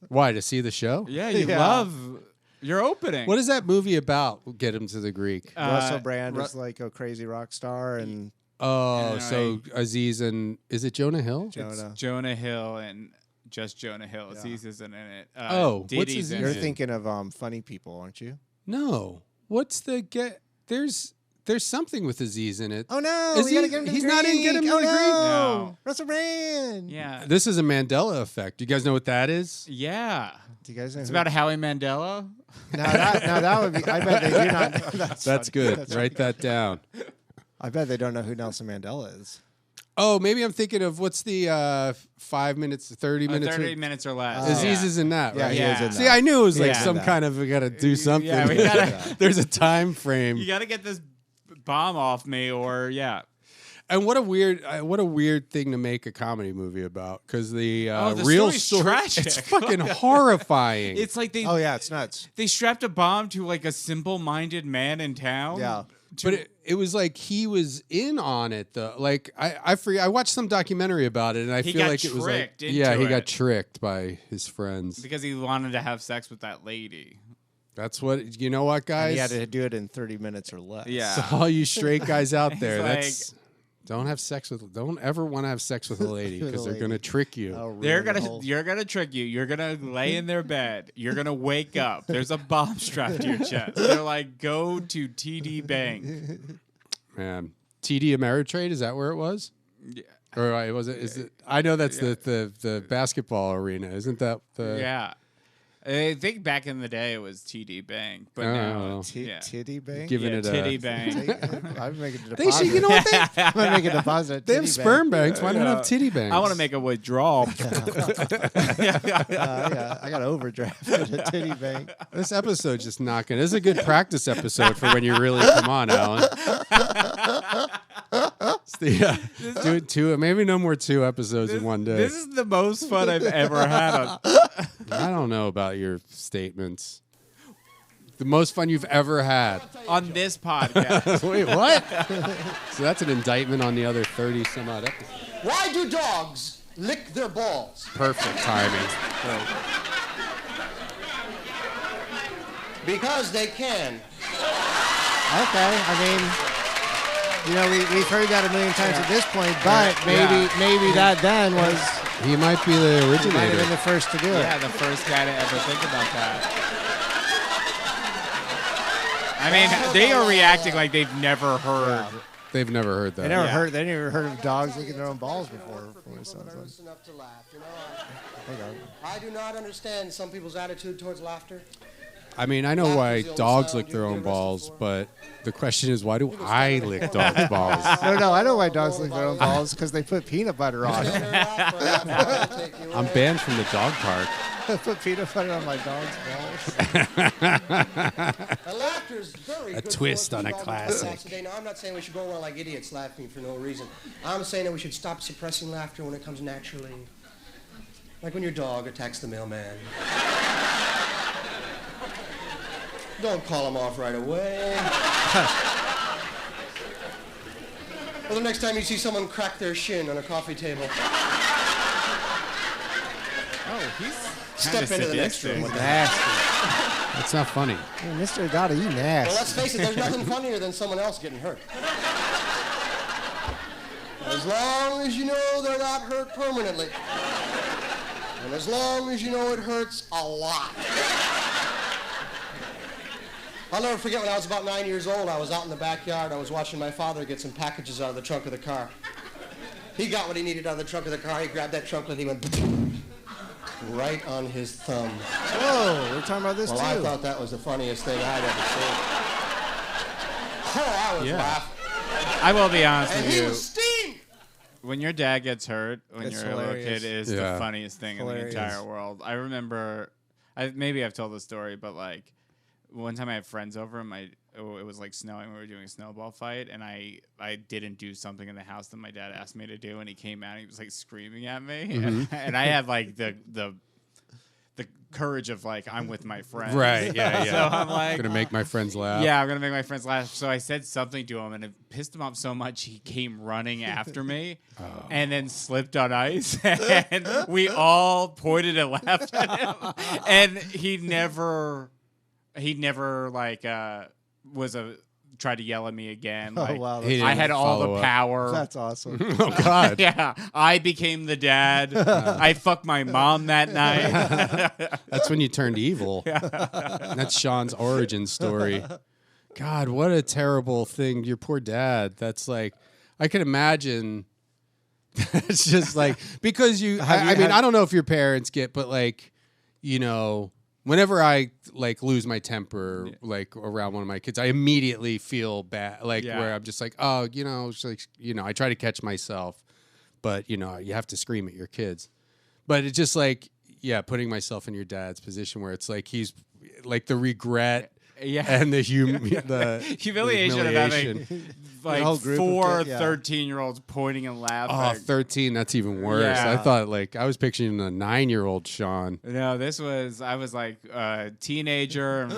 Why, to see the show? Yeah, you Yeah. love your opening. What is that movie about? Get him to the Greek. Russell Brand Ru- is like a crazy rock star, and Oh, and so Aziz and is it Jonah Hill? Jonah. Jonah Hill and just Jonah Hill. Yeah. Aziz isn't in it. What's Diddy's in Aziz? You're it. thinking of Funny People, aren't you? No. What's the get? There's something with Aziz in it. Oh no! Is we gotta he- get him to he's the not in Greek. Get Him to Oh, the Greek? No. Russell Brand. Yeah. This is a Mandela effect. You guys know what that is? Yeah. Do you guys know? It's who- about Howie Mandela. now that would be. I bet they do not. That's funny. good. That's Write that down. I bet they don't know who Nelson Mandela is. Oh, maybe I'm thinking of what's the 5 minutes, 30 minutes. 30 minutes or less. Aziz yeah. is in that, Yeah, right? he is in See, that. I knew it was like Yeah. some kind of we got to do something. Yeah, we gotta- There's a time frame. You got to get this bomb off me, or yeah. And what a weird thing to make a comedy movie about, because the, The real story's story, tragic. it's fucking horrifying. It's like they Oh yeah, it's nuts. they strapped a bomb to like a simple-minded man in town. Yeah. But it was like he was in on it though. Like I watched some documentary about it, and I He feel got like it was like tricked into he got it. tricked by his friends. because he wanted to have sex with that lady. That's what you know. What And guys? he had to do it in 30 minutes or less. Yeah. So all you straight guys out there, He's that's don't ever want to have sex with a lady With a because they're lady. gonna trick you. Oh, You're really? gonna trick you. You're gonna lay in their bed. You're gonna wake up. There's a bomb strapped to your chest. They're like, go to TD Bank. Man, TD Ameritrade, is that where it was? Yeah. Or was it? Is it? I know that's the basketball arena, isn't that the? Yeah. I think back in the day it was TD Bank, but now it's Titty Bank? Giving it Titty a Bank. I'm making a They deposit. should, you know what? I'm going to make a deposit at They have Titty sperm Bank. banks. Why not have titty banks? I want to make a withdrawal. I got overdrafted at Titty Bank. This episode's just knocking. This is a good practice episode for when you really come on, Alan. Do it two, maybe no more 2 episodes in one day. This is the most fun I've ever had. I don't know about your statements. The most fun you've ever had. On this podcast. Wait, what? So that's an indictment on the other 30 some odd episodes. Why do dogs lick their balls? Perfect timing. Because they can. Okay, I mean, you know, we've heard that a million times at this point, but maybe that then was... He might be the He might have originator. been the first to do it. Yeah, the first guy to ever think about that. I mean, they are reacting like they've never heard. They've never heard that. They never heard of dogs licking their own balls before. From what it sounds like. Nervous enough to laugh, you know. Hold on. I do not understand some people's attitude towards laughter. I mean, I know why dogs lick their own balls, but the question is, why do I lick dogs' balls? No, I know why dogs lick their own balls, because they put peanut butter on it. I'm banned from the dog park. Put peanut butter on my dog's balls. A twist on a classic. Now, I'm not saying we should go around like idiots laughing for no reason. I'm saying that we should stop suppressing laughter when it comes naturally. Like when your dog attacks the mailman. Don't call him off right away. Or the next time you see someone crack their shin on a coffee table. Oh, he's Step into the next room. Nasty. That's not funny. Hey, Mr. Addotta, you nasty. Well, let's face it, there's nothing funnier than someone else getting hurt. As long as you know they're not hurt permanently. And as long as you know it hurts a lot. I'll never forget when I was about 9 years old, I was out in the backyard. I was watching my father get some packages out of the trunk of the car. He got what he needed out of the trunk of the car. He grabbed that trunk and he went right on his thumb. Whoa, we're talking about this Well, too. I thought that was the funniest thing I'd ever seen. Oh, I was laughing. I will be honest And with he you. was steamed. When your dad gets hurt when It's you're a little hilarious. kid is Yeah. the funniest thing Hilarious. in the entire world. I remember, maybe I've told the story, but like one time I had friends over and it was like snowing. We were doing a snowball fight, and I didn't do something in the house that my dad asked me to do, and he came out and he was like screaming at me, and I had like the courage of like I'm with my friends, Right, yeah. So I'm like, Gonna make my friends laugh. yeah, I'm gonna make my friends laugh. So I said something to him, and it pissed him off so much he came running after me, and then slipped on ice, and we all pointed and laughed at him, and he never like tried to yell at me again. Like, wow, He I didn't had all follow the up. power. That's awesome. Oh God. Yeah, I became the dad. I fucked my mom that night. That's when you turned evil. That's Sean's origin story. God, what a terrible thing. Your poor dad. That's like, I can imagine. It's just like, because I mean, I don't know if your parents get, but like, you know, whenever I like lose my temper, like around one of my kids, I immediately feel bad. Like where I'm just like, oh, you know, it's like, you know, I try to catch myself, but you know, you have to scream at your kids. But it's just like, yeah, putting myself in your dad's position where it's like he's like the regret and the humiliation of having like whole group of 4 kids, yeah. 13-years pointing and laughing. Oh, 13, that's even worse. Yeah. I thought like I was picturing a 9-year-old Sean. No, I was like a teenager and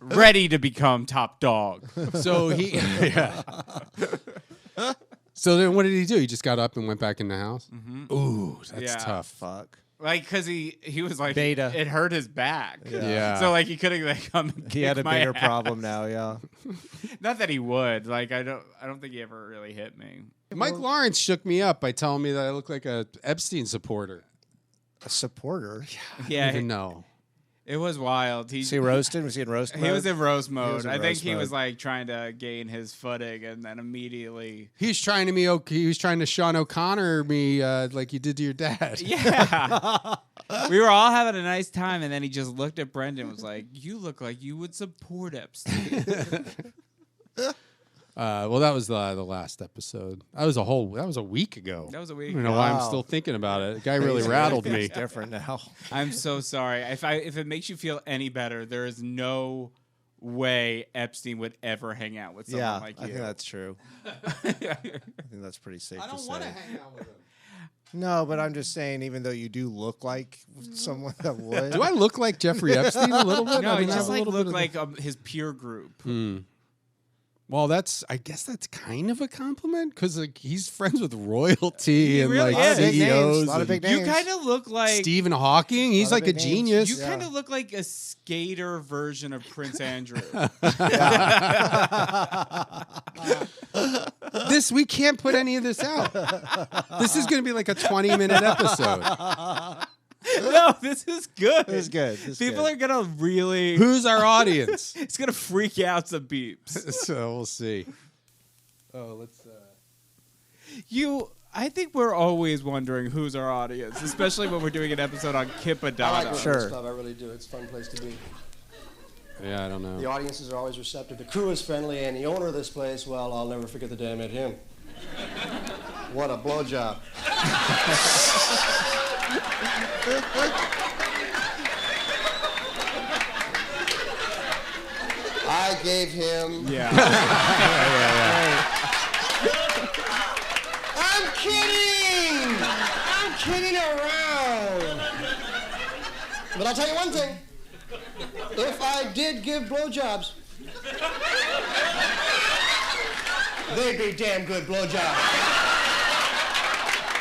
Ready to become top dog. So So then what did he do? He just got up and went back in the house? Mm-hmm. Ooh, that's Yeah. tough. Fuck. Like, because he was like, Beta. it hurt his back. Yeah. So, like, he couldn't, like, come and He had a kick my bigger ass. problem now, yeah. Not that he would. Like, I don't think he ever really hit me. Mike Lawrence shook me up by telling me that I look like a Epstein supporter. A supporter? I Yeah. don't even know. It was wild. Was he roasted? Was he in roast mode? He was in roast mode. was in I think roast he was mode. like trying to gain his footing, and then immediately. He was trying to Sean O'Connor me like you did to your dad. Yeah. We were all having a nice time, and then he just looked at Brendan and was like, "You look like you would support Epstein." Well, that was the last episode. That was a week ago. That was a I week don't know why I'm still thinking about it. The guy really rattled me. It's different now. I'm so sorry. If it makes you feel any better, there is no way Epstein would ever hang out with someone like you. I think that's true. I think that's pretty safe to say. hang out with him. No, but I'm just saying, even though you do look like someone that would. Do I look like Jeffrey Epstein a little bit? No, I he mean, I have just a like little bit looked of like his peer group. Well, I guess that's kind of a compliment because like he's friends with royalty He and really like is. CEOs. A lot of and big names. You kind of look like Stephen Hawking. He's lot of like a big names. genius. you kind of look like a skater version of Prince Andrew. We can't put any of this out. This is going to be like a 20-minute episode. No, this is good. This is good. This is People good. are gonna really. Who's our audience? It's gonna freak out some beeps. So we'll see. Oh, let's. I think we're always wondering who's our audience, especially when we're doing an episode on Kip I like Addotta. working Sure. this club. I really do. It's a fun place to be. Yeah, I don't know. The audiences are always receptive. The crew is friendly, and the owner of this place, well, I'll never forget the day I met him. What a blowjob. I gave him. Yeah. I'm kidding! I'm kidding around. But I'll tell you one thing. If I did give blowjobs, they'd be damn good blowjobs.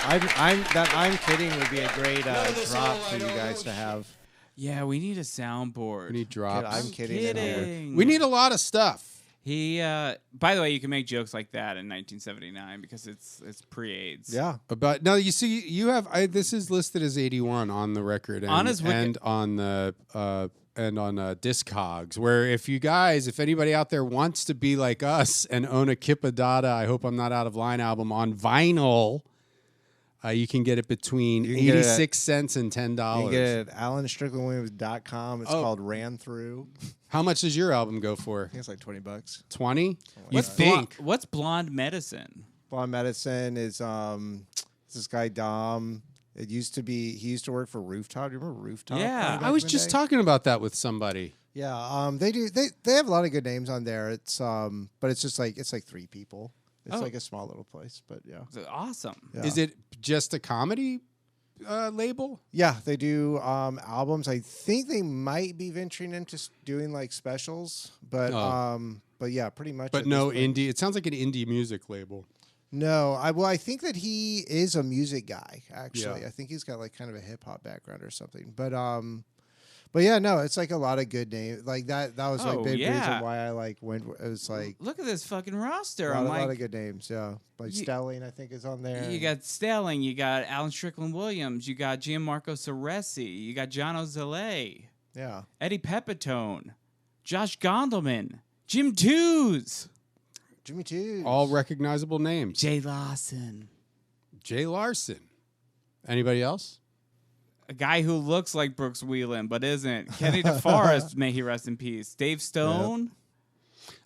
I'm kidding would be a great this drop all for I you know. guys to have. Yeah, we need a soundboard. We need drops. I'm kidding. in here. Kidding. We need a lot of stuff. He. By the way, you can make jokes like that in 1979 because it's pre-AIDS. Yeah. But no, you see, you have this is listed as 81 on the record and, On his and on the Discogs. Where if anybody out there wants to be like us and own a Kip Addotta, I hope I'm not out of line album on vinyl. You can get it between You can get it 86 cents and $10. You can get it at AlanStricklandWilliams.com. It's Oh. called Ran Through. How much does your album go for? I think it's like $20. 20? You What's think? What's Blonde Medicine? Blonde Medicine is this guy Dom. He used to work for Rooftop. Do you remember Rooftop? Yeah. I was just talking about that with somebody. Yeah, they have a lot of good names on there. It's but it's just like 3 people. It's Oh. like a small little place, but yeah. It's awesome. Yeah. Is it just a comedy label? Yeah, they do albums. I think they might be venturing into doing like specials, but yeah, pretty much. But at no this point. indie. It sounds like an indie music label. No, I think that he is a music guy. Actually, Yeah. I think he's got like kind of a hip hop background or something. But yeah, no, it's like a lot of good names. Like that was like Oh, big yeah. reason why I like went. It was like Look at this fucking roster. a I'm lot like, of good names. Yeah, like Stelling, I think is on there. you got Stelling, you got Alan Strickland Williams, you got Gianmarco Ceresi, you got John Ozale, yeah. Eddie Pepitone, Josh Gondelman, Jim Tews, Jimmy Two. All recognizable names. Jay Lawson, Jay Larson. Anybody else? a guy who looks like Brooks Wheelan but isn't. Kenny DeForest, may he rest in peace. Dave Stone.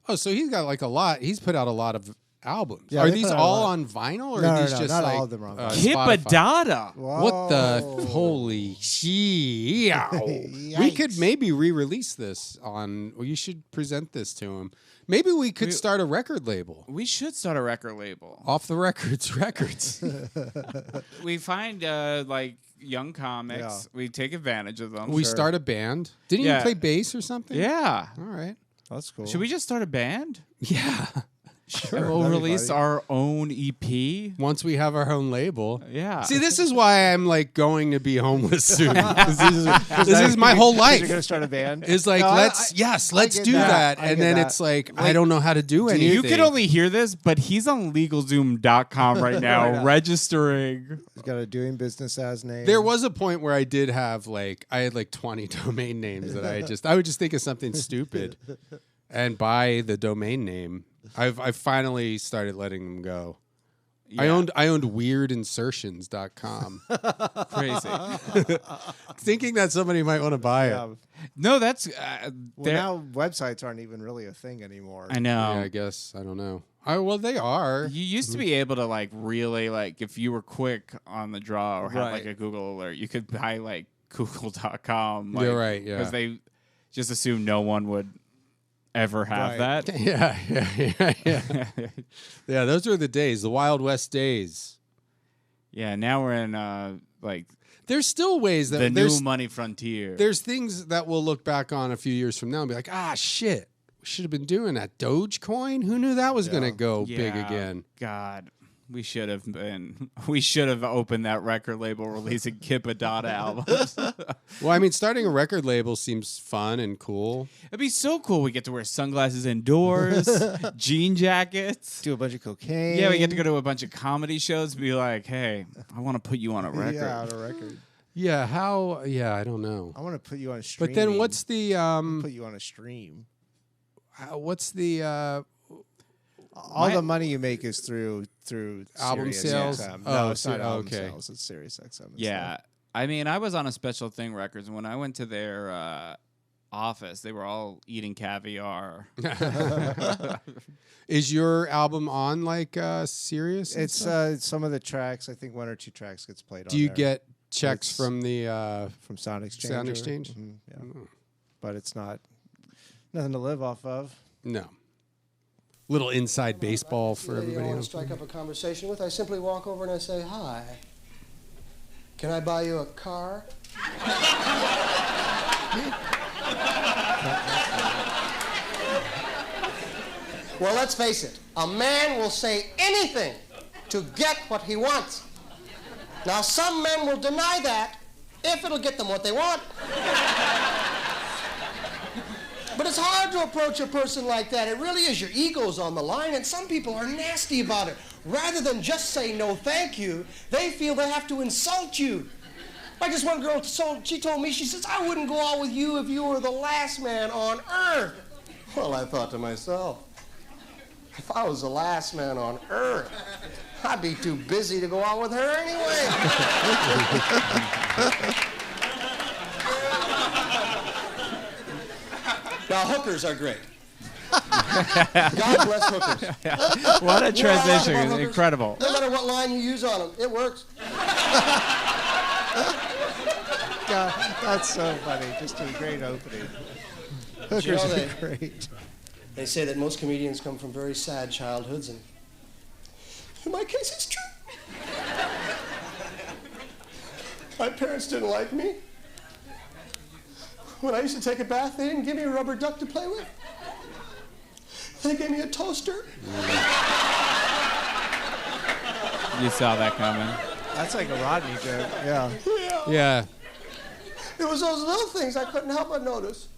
Oh, so he's got like a lot. He's put out a lot of albums. Yeah, Are they these put out a all lot. on vinyl, or No, are these no, just not like all of them are on vinyl. Kip Spotify? Addotta. What the Whoa. holy shit? We could Yikes. maybe re-release this on. Well, you should present this to him. Maybe we could start a record label. We should start a record label. Off the Records Records. We find like young comics. Yeah. We take advantage of them. We Sure. start a band. Didn't Yeah. you play bass or something? Yeah. All right. That's cool. Should we just start a band? Yeah. And we'll that'd be release funny. our own EP. Once we have our own label. Yeah. See, this is why I'm like going to be homeless soon. 'Cause this is my whole life. You're gonna start a band. Is like, No, let's get do that. that. I And get then that. it's like, I don't know how to do anything. You could only hear this, but he's on LegalZoom.com right now, registering. He's got a doing business as name. There was a point where I did have I had like 20 domain names that I would just think of something stupid and buy the domain name. I've finally started letting them go. Yeah. I owned weirdinsertions.com. Crazy. Thinking that somebody might want to buy it. Yeah. No, that's Well, now websites aren't even really a thing anymore. I know. Yeah, I guess. I don't know. Well, they are. You used to be able to like really like if you were quick on the draw or had Right. like a Google alert, you could buy like Google.com. You're right, yeah. Because they just assumed no one would ever have Right. that. Yeah. Yeah, those were the days, the Wild West days. Yeah, now we're in like There's still ways that the new there's money frontier. there's things that we'll look back on a few years from now and be like, shit, we should have been doing that. Dogecoin? Who knew that was going to go big Yeah, again? God, we should have been. We should have opened that record label releasing Kip Addotta albums. Well, I mean, starting a record label seems fun and cool. It'd be so cool. We get to wear sunglasses indoors, jean jackets. Do a bunch of cocaine. Yeah, we get to go to a bunch of comedy shows and be like, hey, I want to put you on a record. Yeah, on a record. Yeah, how? Yeah, I don't know. I want to put you on stream. But then what's the put you on a stream? what's the All the money you make is through Album Sirius sales? XM. Oh, No, it's not album okay. sales. It's Sirius XM. and Yeah. stuff. I mean, I was on a Special Thing Records, and when I went to their office, they were all eating caviar. is your album on like Sirius? and It's stuff? some of the tracks. I think 1 or 2 tracks gets played. Do on you there. get checks It's- from the? from Sound Exchange? Sound Exchange? Yeah, but it's not nothing to live off of. No. Little inside baseball for Lady I everybody want to else. strike up a conversation with, I simply walk over and I say, hi. Can I buy you a car? Well, let's face it. A man will say anything to get what he wants. Now, some men will deny that if it'll get them what they want. But it's hard to approach a person like that. It really is. Your ego's on the line, and some people are nasty about it. Rather than just say no thank you, they feel they have to insult you. Like this one girl, she told me, she says, I wouldn't go out with you if you were the last man on earth. Well, I thought to myself, if I was the last man on earth, I'd be too busy to go out with her anyway. Now, hookers are great. God bless hookers. What a You know what I like transition. about hookers? Incredible. No matter what line you use on them, it works. God, that's so funny. Just a great opening. Hookers You know are great. They say that most comedians come from very sad childhoods, and in my case, it's true. My parents didn't like me. When I used to take a bath, they didn't give me a rubber duck to play with. They gave me a toaster. You saw that coming. That's like a Rodney joke. Yeah. Yeah. It was those little things I couldn't help but notice.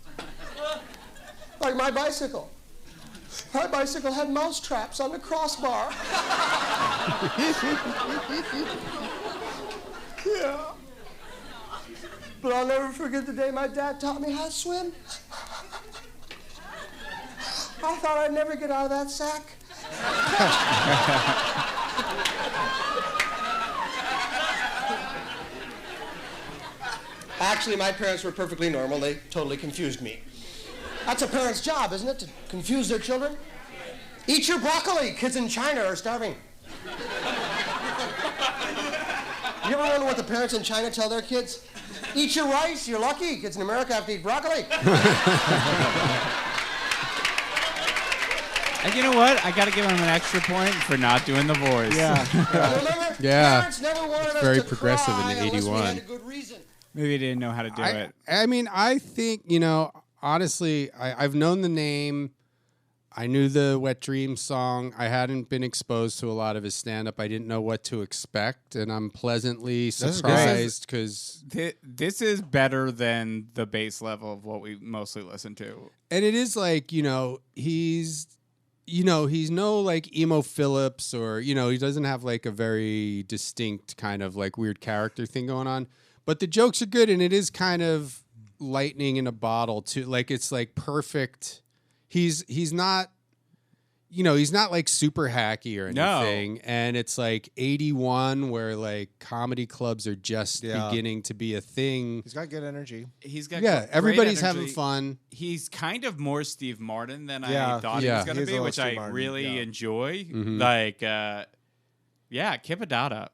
Like my bicycle. My bicycle had mouse traps on the crossbar. Yeah. But I'll never forget the day my dad taught me how to swim. I thought I'd never get out of that sack. Actually, my parents were perfectly normal. They totally confused me. That's a parent's job, isn't it? To confuse their children? Eat your broccoli. Kids in China are starving. You ever wonder what the parents in China tell their kids? Eat your rice. You're lucky. Kids in America have to eat broccoli. And you know what? I got to give him an extra point for not doing the voice. Yeah. Remember? Yeah. Parents never wanted us Very to progressive in cry unless we 81. had a good reason. Maybe he didn't know how to do it. I mean, I think, honestly, I've known the name. I knew the Wet Dreams song. I hadn't been exposed to a lot of his stand-up. I didn't know what to expect, and I'm pleasantly surprised because This is better than the base level of what we mostly listen to. and it is like, he's no like emo Phillips or, he doesn't have like a very distinct kind of like weird character thing going on, but the jokes are good and it is kind of lightning in a bottle too. Like it's like perfect. He's not, he's not like super hacky or anything. No. And it's like 81 where like comedy clubs are just beginning to be a thing. He's got good energy. He's got everybody's energy. having fun. He's kind of more Steve Martin than I thought he was going to be, which I really enjoy. Mm-hmm. Like, Kip Addotta.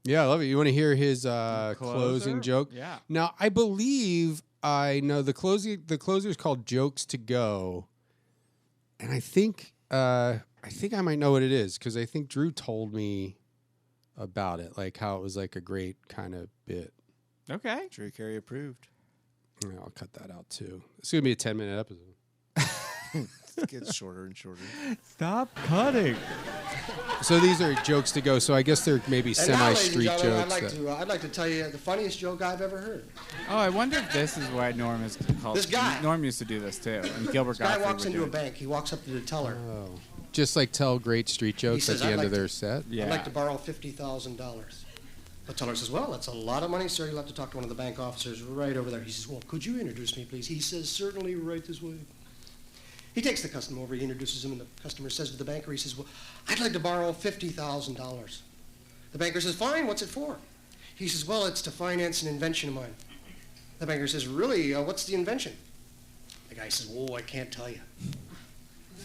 Yeah, I love it. You want to hear his closing joke? Yeah. Now, I believe I know the closer is called Jokes to Go. And I think I might know what it is because I think Drew told me about it, like how it was like a great kind of bit. Okay. Drew Carey approved. Yeah, I'll cut that out too. It's going to be a 10-minute episode. It gets shorter and shorter. Stop cutting. So these are jokes to go. So I guess they're maybe semi-street jokes. I'd like to tell you the funniest joke I've ever heard. Oh, I wonder if this is why Norm is called. This guy. Norm used to do this too, and Gilbert This guy Gottfried walks would into do a it. bank. He walks up to the teller. Oh. Just like tell great street jokes says, at the end "I'd of like their to- set. Yeah. I'd like to borrow $50,000. The teller says, well, that's a lot of money, sir. You'll have to talk to one of the bank officers right over there. He says, well, could you introduce me, please? He says, certainly, right this way. He takes the customer over, he introduces him, and the customer says to the banker, he says, well, I'd like to borrow $50,000. The banker says, fine, what's it for? He says, well, it's to finance an invention of mine. The banker says, really, what's the invention? The guy says, oh, I can't tell you.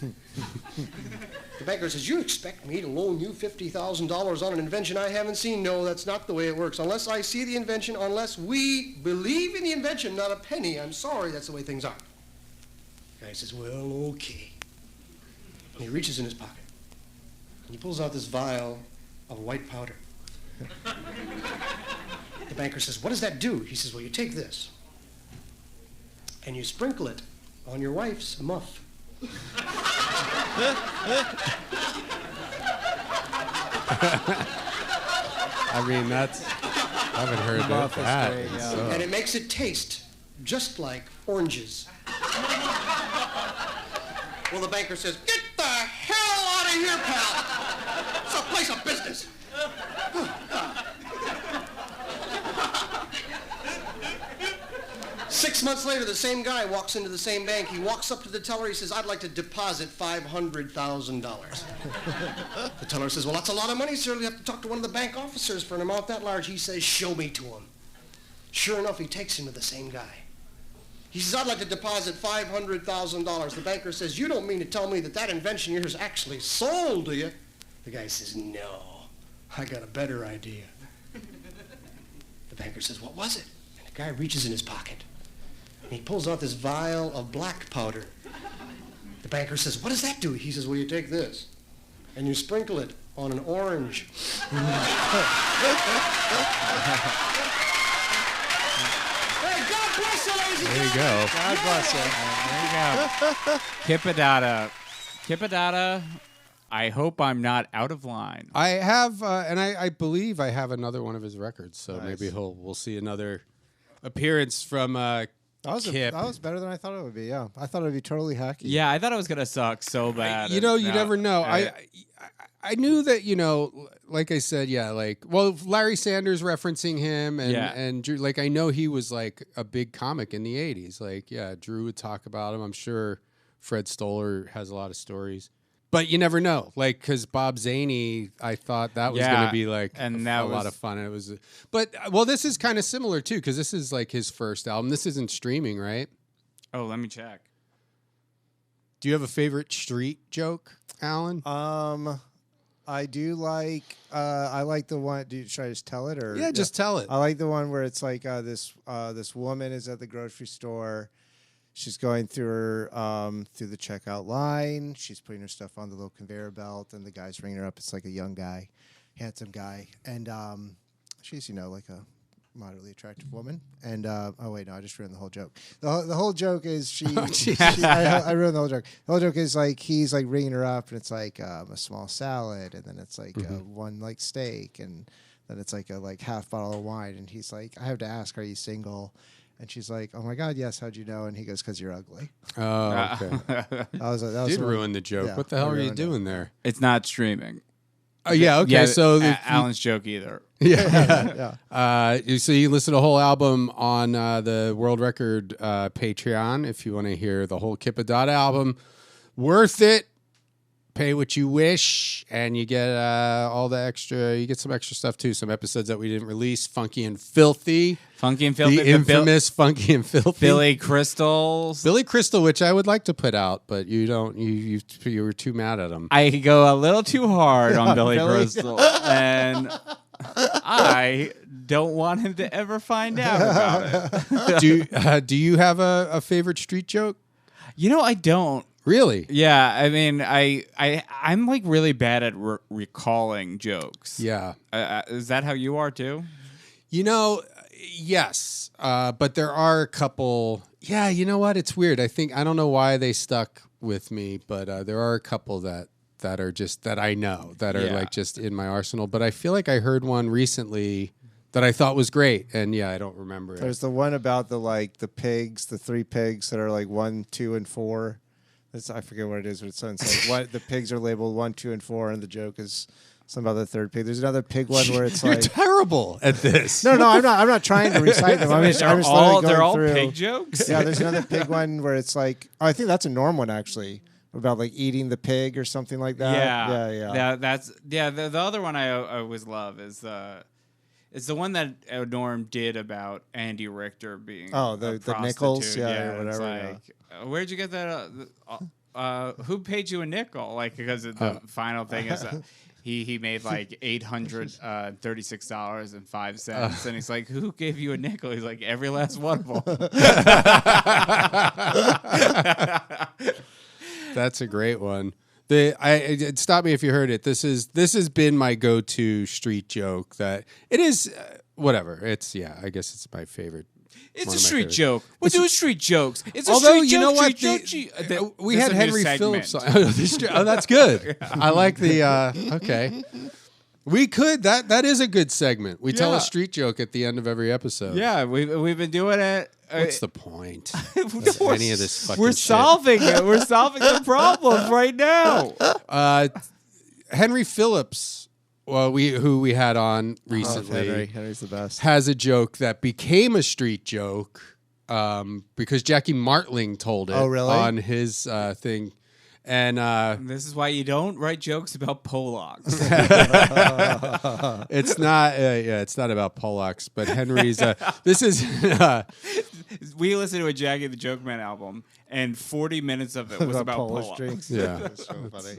The banker says, you expect me to loan you $50,000 on an invention I haven't seen? No, that's not the way it works. Unless I see the invention, unless we believe in the invention, not a penny. I'm sorry, that's the way things are. The guy says, well, okay. And he reaches in his pocket, and he pulls out this vial of white powder. The banker says, what does that do? He says, well, you take this, and you sprinkle it on your wife's muff. I mean, I haven't heard that. And it makes it taste just like oranges. Well, the banker says, get the hell out of here, pal. It's a place of business. 6 months later, the same guy walks into the same bank. He walks up to the teller. He says, I'd like to deposit $500,000. The teller says, well, that's a lot of money, sir. You have to talk to one of the bank officers for an amount that large. He says, show me to him. Sure enough, he takes him to the same guy. He says, I'd like to deposit $500,000. The banker says, you don't mean to tell me that that invention of yours actually sold, do you? The guy says, no, I got a better idea. The banker says, what was it? And the guy reaches in his pocket, and he pulls out this vial of black powder. The banker says, what does that do? He says, well, you take this, and you sprinkle it on an orange. There you go. God bless him. There you go. Kip Addotta. Kip Addotta, I hope I'm not out of line. I have, and I believe I have another one of his records, so Nice. maybe we'll see another appearance from Kip. That was better than I thought it would be. Yeah, I thought it would be totally hacky. Yeah, I thought it was going to suck so bad. You never know. I knew that, like I said, Larry Sanders referencing him and Drew, like I know he was like a big comic in the 80s. Like, yeah, Drew would talk about him. I'm sure Fred Stoller has a lot of stories. But you never know, like, because Bob Zaney, I thought that was going to be like a lot of fun. And it was, but this is kind of similar too, because this is like his first album. This isn't streaming, right? Oh, let me check. Do you have a favorite street joke, Alan? I do like. I like the one. Should I just tell it or? Yeah, just tell it. I like the one where it's like this woman is at the grocery store. She's going through the checkout line. She's putting her stuff on the little conveyor belt, and the guy's ringing her up. It's like a young guy, handsome guy, and she's like a moderately attractive woman. And oh wait, no, I just ruined the whole joke. The whole joke is I ruined the whole joke. The whole joke is like he's like ringing her up, and it's like a small salad, and then it's like one like steak, and then it's like a half bottle of wine, and he's like, I have to ask, are you single? And she's like, oh my God, yes. How'd you know? And he goes, because you're ugly. Oh, okay. that Did ruin the joke. Yeah, what the hell are you doing there? It's not streaming. Oh yeah, okay. Yeah, so Alan's joke either. yeah. So you listen to the whole album on the World Record Patreon if you want to hear the whole Kip Addotta album. Worth it. Pay what you wish, and you get all the extra. You get some extra stuff too. Some episodes that we didn't release. Funky and Filthy. Funky and Filthy. The infamous Funky and Filthy. Billy Crystal, which I would like to put out, but you don't. You were too mad at him. I go a little too hard on Billy Crystal, and I don't want him to ever find out about it. Do you have a favorite street joke? I don't. Really? Yeah, I mean, I'm like really bad at recalling jokes. Yeah. Is that how you are too? Yes. But there are a couple. Yeah, you know what? It's weird. I don't know why they stuck with me, but there are a couple that are just that I know that are like just in my arsenal. But I feel like I heard one recently that I thought was great, and I don't remember it. There's the one about the pigs, the 3 pigs that are like 1, 2, and 4. I forget what it is, but it's like the pigs are labeled 1, 2, and 4, and the joke is something about the 3rd pig. There's another pig one where it's You're like terrible at this. No, I'm not trying to recite them. They're all pig jokes. Yeah, there's another pig one where it's like I think that's a Norm one actually about like eating the pig or something like that. Yeah. The other one I always love is it's the one that Norm did about Andy Richter being the Nichols, or whatever. Like, where'd you get that? Who paid you a nickel? Like, because the final thing is he made like $836.05, and he's like, who gave you a nickel? He's like, every last one of them. That's a great one. Stop me if you heard it. This has been my go-to street joke. That it is whatever. It's I guess it's my favorite. It's a street joke. We're doing street jokes. It's a Although street you know joke, what, we had Henry Phillips. Oh, that's good. I like the. Okay, we could that is a good segment. We tell a street joke at the end of every episode. Yeah, we've been doing it. What's the point of any of this fucking We're shit? solving it. We're solving the problem right now. Henry Phillips, who we had on recently, Henry's the best. has a joke that became a street joke because Jackie Martling told it on his thing. And this is why you don't write jokes about Polacks. It's not about Polacks, but Henry's. This is. We listened to a Jackie the Joke Man album, and 40 minutes of it was about Polish Polacks. drinks. Yeah, It's so funny.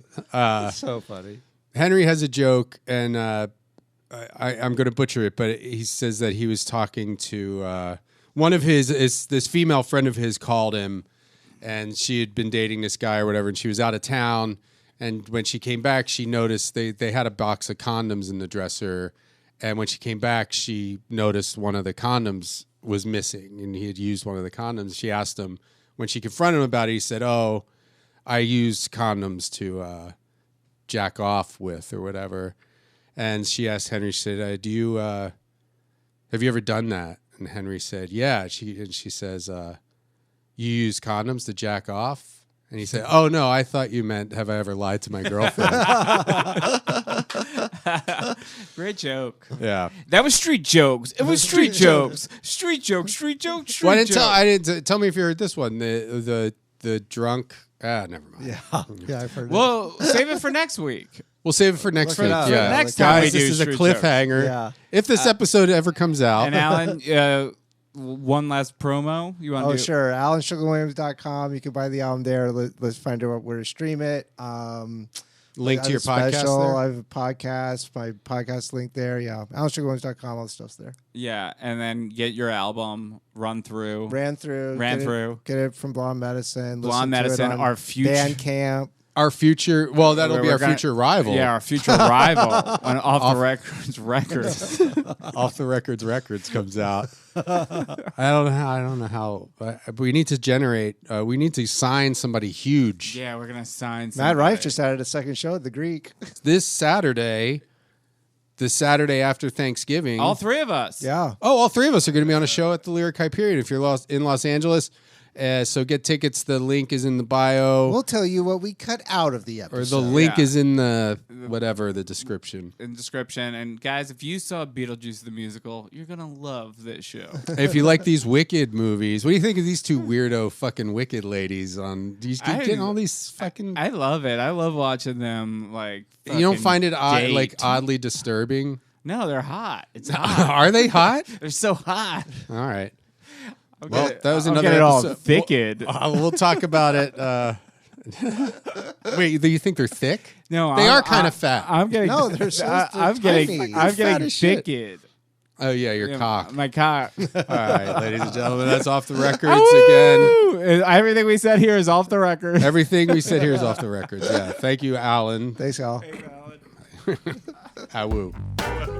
It's so funny. Henry has a joke, and I'm going to butcher it, but he says that he was talking to one of this female friend of his called him, and she had been dating this guy or whatever, and she was out of town. And when she came back, she noticed they had a box of condoms in the dresser. And when she came back, she noticed one of the condoms was missing, and he had used one of the condoms. She asked him, when she confronted him about it, he said, "Oh, I used condoms to jack off with or whatever." And she asked Henry, she said, have you ever done that? And Henry said, "Yeah." She says, "You use condoms to jack off?" And he said, "Oh, no, I thought you meant, have I ever lied to my girlfriend?" Great joke. Yeah. That was street jokes. It was street jokes. Street jokes. Street jokes. Street jokes. Tell me if you heard this one. The drunk. Never mind. Yeah, I've heard. Well, save it for next week. We'll save it for next week. up. Yeah. Next time Guys, we this do is a street cliffhanger. Yeah. If this episode ever comes out. And Alan, one last promo. You want to do? Sure. AlanStricklandWilliams.com. You can buy the album there. Let's find out where to stream it. Link I to have your a special. podcast there? I have a podcast. My podcast link there. Yeah. AlanStricklandWilliams.com. All the stuff's there. Yeah, and then get your album, Ran Through. Ran through. Ran get through. Get it from Blonde Medicine. Blonde Listen to it Medicine, on our future. Bandcamp. Our future, well, that'll be We're our gonna- future rival. Yeah, our future rival on Off the Records Records. Off the Records comes out. I don't know how. But we need to generate. We need to sign somebody huge Yeah, we're gonna sign. Matt somebody. Rife just added a second show at the Greek. this Saturday. The Saturday after Thanksgiving. All three of us. Yeah. Oh, all three of us are going to be on a show at the Lyric Hyperion if you're in Los Angeles. So get tickets. The link is in the bio. We'll tell you what we cut out of the Or episode. the link Yeah. is in the whatever the description. In description. And guys, if you saw Beetlejuice the musical, you're gonna love this show. If you like these Wicked movies, what do you think of these two weirdo fucking Wicked ladies on? Do you keep getting all these fucking? I love it. I love watching them like. You don't fucking find it date. like oddly disturbing? No, they're hot. It's hot. Are they hot? They're so hot. All right. I'll Well, get it- that was I'll another get it all episode. thicked. We'll talk about it. Wait, do you think they're thick? No, They are kind of fat. I'm getting. No, they're so I'm tiny. getting. They're I'm fat getting as shit. thicked. Oh yeah, your Yeah, cock. My cock. All right, ladies and gentlemen, that's Off the Records again. Woo! Everything we said here is off the record. Everything we said here is off the records. Yeah, thank you, Alan. Thanks, Al. Awoo.